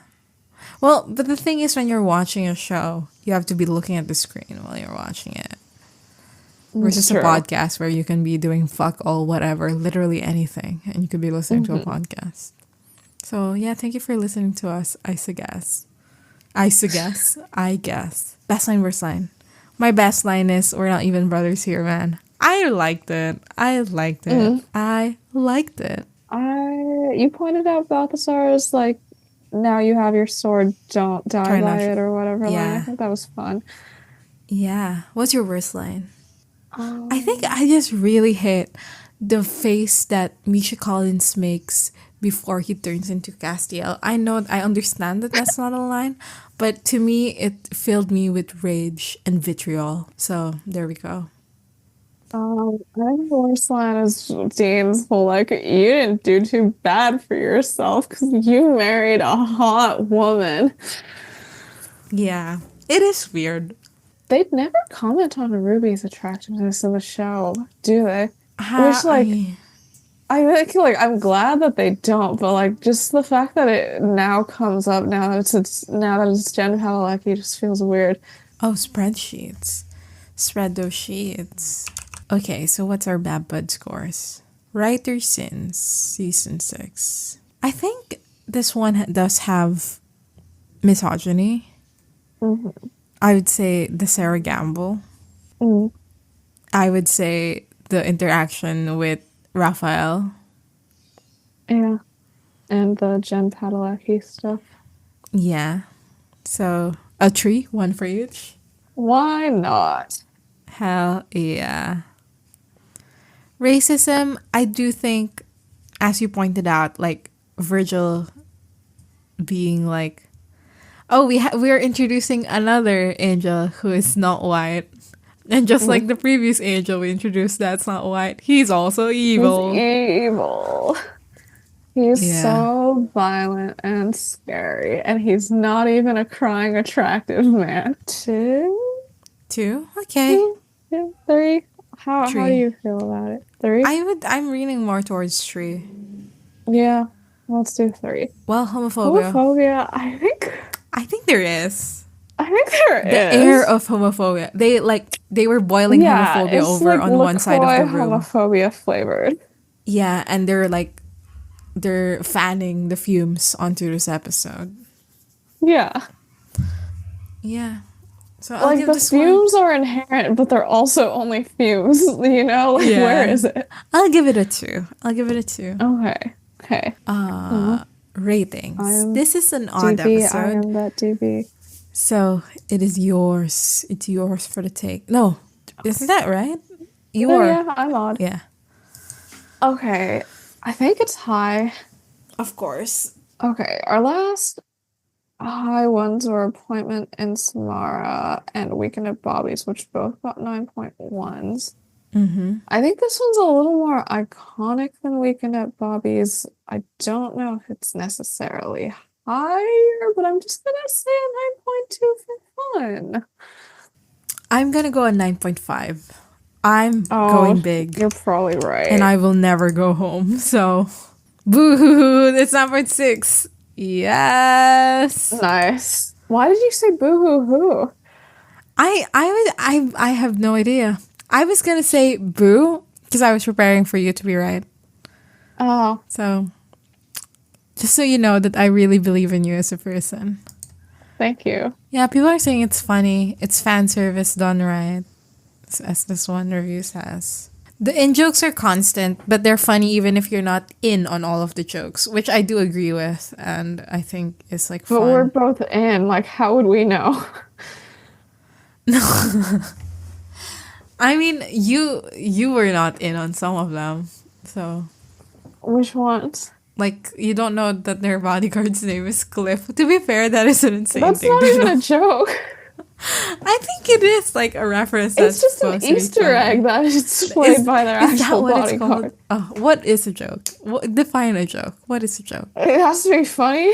Speaker 1: Well, but the thing is, when you're watching a show, you have to be looking at the screen while you're watching it. Versus a podcast where you can be doing fuck all whatever, literally anything, and you could be listening to a podcast. So yeah, thank you for listening to us. I guess. Best line, worst line. My best line is, we're not even brothers here, man. I liked it.
Speaker 2: You pointed out Balthazar's like, now you have your sword, don't die by it or whatever.
Speaker 1: Yeah.
Speaker 2: Line. I think that was fun.
Speaker 1: Yeah. What's your worst line? I think I just really hate the face that Misha Collins makes before he turns into Castiel. I understand that that's not a line, but to me, it filled me with rage and vitriol. So there we go.
Speaker 2: I think the worst line is Dean's whole like, you didn't do too bad for yourself because you married a hot woman.
Speaker 1: Yeah, it is weird.
Speaker 2: They'd never comment on Ruby's attractiveness in the show, do they? Which, like, I feel like I'm glad that they don't, but like just the fact that it now comes up now that it's Jen Padalecki just feels weird.
Speaker 1: Oh, spreadsheets. Spread those sheets. Okay, so what's our Bad Bud scores? Writer Sins, Season 6. I think this one does have misogyny.
Speaker 2: Mm-hmm.
Speaker 1: I would say the Sarah Gamble.
Speaker 2: Mm.
Speaker 1: I would say the interaction with Raphael.
Speaker 2: Yeah. And the Jen Padalecki stuff.
Speaker 1: Yeah. So, a 3, one for each.
Speaker 2: Why not?
Speaker 1: Hell yeah. Racism, I do think, as you pointed out, like Virgil being like, oh, we're introducing another angel who is not white. And just like the previous angel we introduced that's not white, he's also evil.
Speaker 2: He's evil. He's
Speaker 1: Yeah.
Speaker 2: so violent and scary, and he's not even a crying, attractive man. 2?
Speaker 1: 2? Okay.
Speaker 2: 2? 3? How do
Speaker 1: 3.
Speaker 2: you feel about it? 3?
Speaker 1: I'm leaning more towards 3.
Speaker 2: Yeah, let's do 3.
Speaker 1: Well, homophobia.
Speaker 2: Homophobia,
Speaker 1: I think there is.
Speaker 2: I think there is.
Speaker 1: The air of homophobia. They were boiling homophobia
Speaker 2: it's
Speaker 1: over
Speaker 2: like
Speaker 1: on one side of the room.
Speaker 2: homophobia flavored.
Speaker 1: Yeah, and they're fanning the fumes onto this episode.
Speaker 2: Yeah.
Speaker 1: Yeah. So I'll
Speaker 2: Like
Speaker 1: give
Speaker 2: the
Speaker 1: this
Speaker 2: fumes are inherent, but they're also only fumes, you know? Like
Speaker 1: Yeah.
Speaker 2: where is it?
Speaker 1: I'll give it a 2. I'll give it a 2.
Speaker 2: Okay. Okay.
Speaker 1: Ratings. This is an odd
Speaker 2: DB, I
Speaker 1: episode.
Speaker 2: am that DB.
Speaker 1: So it is yours. It's yours for the take. No, isn't that right? You
Speaker 2: Oh,
Speaker 1: are.
Speaker 2: yeah, I'm odd.
Speaker 1: Yeah.
Speaker 2: Okay. I think it's high.
Speaker 1: Of course.
Speaker 2: Okay. Our last high ones were Appointment in Samara and Weekend at Bobby's, which both got 9.1s.
Speaker 1: Mm-hmm.
Speaker 2: I think this one's a little more iconic than Weekend at Bobby's. I don't know if it's necessarily higher, but I'm just gonna say a 9.2 for fun.
Speaker 1: I'm gonna go a 9.5. I'm going big.
Speaker 2: You're probably right.
Speaker 1: And I will never go home. So, boo-hoo-hoo, it's 9.6. Yes.
Speaker 2: Nice. Why did you say boo-hoo-hoo?
Speaker 1: I have no idea. I was gonna say boo because I was preparing for you to be right.
Speaker 2: Oh.
Speaker 1: So, just so you know that I really believe in you as a person.
Speaker 2: Thank you.
Speaker 1: Yeah, people are saying it's funny. It's fan service done right, as this one review says. The in-jokes are constant, but they're funny even if you're not in on all of the jokes, which I do agree with, and I think it's like fun.
Speaker 2: But we're both in. Like, how would we know?
Speaker 1: I mean, you were not in on some of them, so...
Speaker 2: Which ones?
Speaker 1: Like, you don't know that their bodyguard's name is Cliff. To be fair, that is an insane
Speaker 2: That's
Speaker 1: thing.
Speaker 2: not even a joke.
Speaker 1: I think it is like a reference.
Speaker 2: It's just an Easter egg that is displayed by their actual bodyguard.
Speaker 1: What is a joke? Define a joke. What is a joke?
Speaker 2: It has to be funny.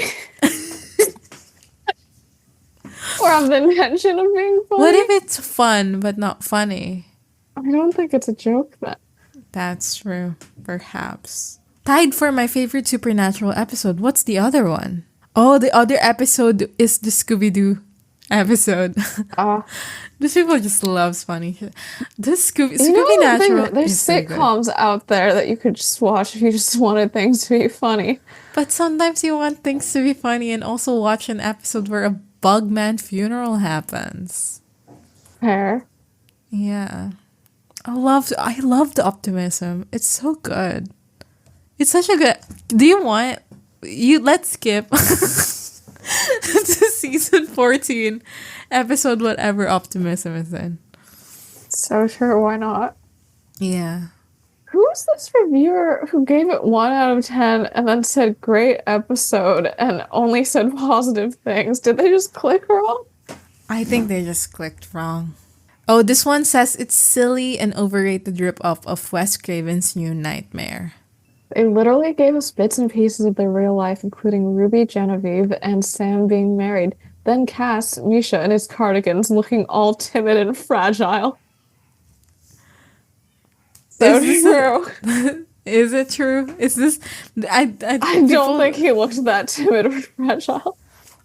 Speaker 2: Or have the intention of being funny.
Speaker 1: What if it's fun but not funny?
Speaker 2: I don't think it's a joke then.
Speaker 1: That's true. Perhaps. Tied for my favorite Supernatural episode. What's the other one? Oh, the other episode is the Scooby-Doo episode. These people just loves funny shit. This Scooby-Natural
Speaker 2: there's
Speaker 1: is so
Speaker 2: sitcoms out there that you could just watch if you just wanted things to be funny.
Speaker 1: But sometimes you want things to be funny and also watch an episode where a Bugman funeral happens.
Speaker 2: Fair.
Speaker 1: Yeah. I love the optimism. It's so good. It's such a good... Let's skip to season 14, episode whatever optimism is in.
Speaker 2: So sure, why not?
Speaker 1: Yeah.
Speaker 2: Who was this reviewer who gave it 1 out of 10 and then said great episode and only said positive things? Did they just click wrong?
Speaker 1: I think they just clicked wrong. Oh, this one says it's silly and overrated rip-off of Wes Craven's New Nightmare.
Speaker 2: They literally gave us bits and pieces of their real life, including Ruby, Genevieve, and Sam being married. Then cast Misha in his cardigans looking all timid and fragile. So true.
Speaker 1: Is it true? Is this?
Speaker 2: I don't think he looked that timid or fragile.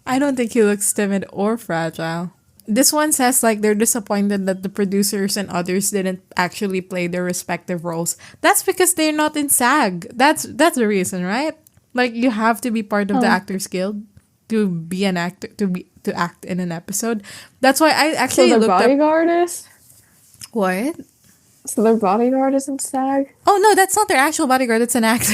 Speaker 1: I don't think he looks timid or fragile. This one says like they're disappointed that the producers and others didn't actually play their respective roles. That's because they're not in SAG. That's the reason, right? Like you have to be part of the Actors Guild to be an actor to act in an episode. That's why I actually
Speaker 2: so their
Speaker 1: looked
Speaker 2: bodyguard is?
Speaker 1: What?
Speaker 2: So their bodyguard is in SAG?
Speaker 1: Oh no, that's not their actual bodyguard. It's an actor.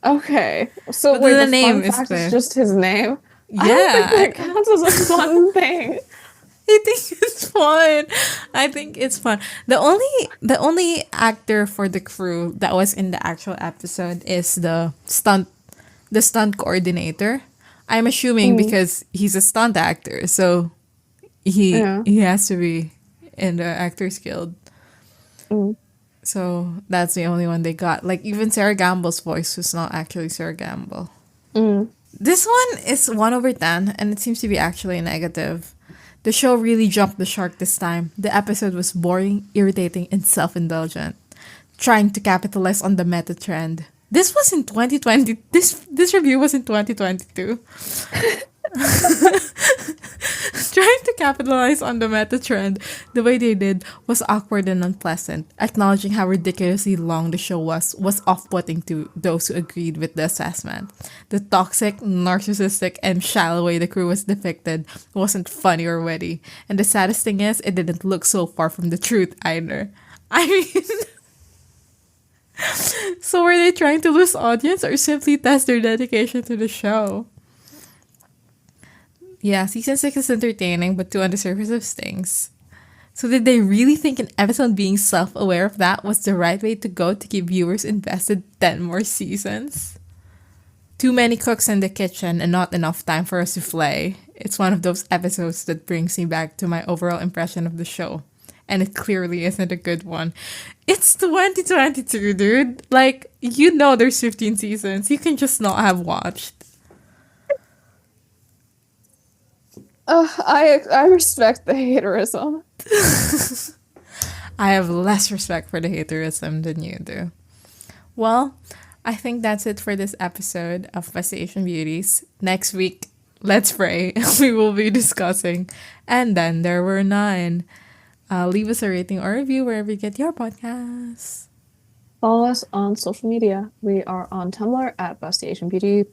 Speaker 2: Okay. So
Speaker 1: But
Speaker 2: wait,
Speaker 1: the
Speaker 2: the
Speaker 1: name
Speaker 2: fun
Speaker 1: is
Speaker 2: fact
Speaker 1: there.
Speaker 2: is just his name?
Speaker 1: Yeah.
Speaker 2: I don't think that counts as a fun thing.
Speaker 1: I think it's fun. I think it's fun. The only actor for the crew that was in the actual episode is the stunt coordinator. I'm assuming because he's a stunt actor, so he has to be in the Actors Guild. So that's the only one they got. Like even Sarah Gamble's voice was not actually Sarah Gamble. This one is 1/10, and it seems to be actually negative. The show really jumped the shark this time. The episode was boring, irritating, and self-indulgent, trying to capitalize on the meta trend. This was in 2020. This review was in 2022. Trying to capitalize on the meta trend the way they did was awkward and unpleasant. Acknowledging how ridiculously long the show was off-putting to those who agreed with the assessment. The toxic, narcissistic, and shallow way the crew was depicted wasn't funny or witty. And the saddest thing is, it didn't look so far from the truth either. I mean... So were they trying to lose audience or simply test their dedication to the show? Yeah, season 6 is entertaining, but 2 on the surface of stings. So did they really think an episode being self-aware of that was the right way to go to keep viewers invested 10 more seasons? Too many cooks in the kitchen and not enough time for a souffle. It's one of those episodes that brings me back to my overall impression of the show. And it clearly isn't a good one. It's 2022, dude. Like, you know there's 15 seasons. You can just not have watched.
Speaker 2: I respect the haterism.
Speaker 1: I have less respect for the haterism than you do. Well, I think that's it for this episode of Best Asian Beauties. Next week, let's pray, we will be discussing And Then There Were Nine. Leave us a rating or review wherever you get your podcasts.
Speaker 2: Follow us on social media. We are on Tumblr at BustyAsianBeauty.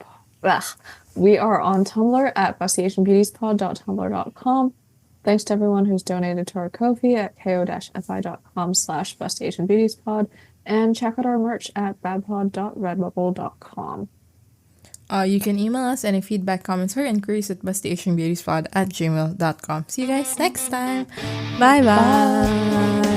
Speaker 2: We are on Tumblr at bustyasianbeautiespod.tumblr.com. Thanks to everyone who's donated to our Ko-fi at ko-fi.com/bustyasianbeautiespod. And check out our merch at badpod.redbubble.com.
Speaker 1: You can email us any feedback, comments, or inquiries at bustyasianbeautiespod@gmail.com. See you guys next time. Bye-bye.
Speaker 2: Bye.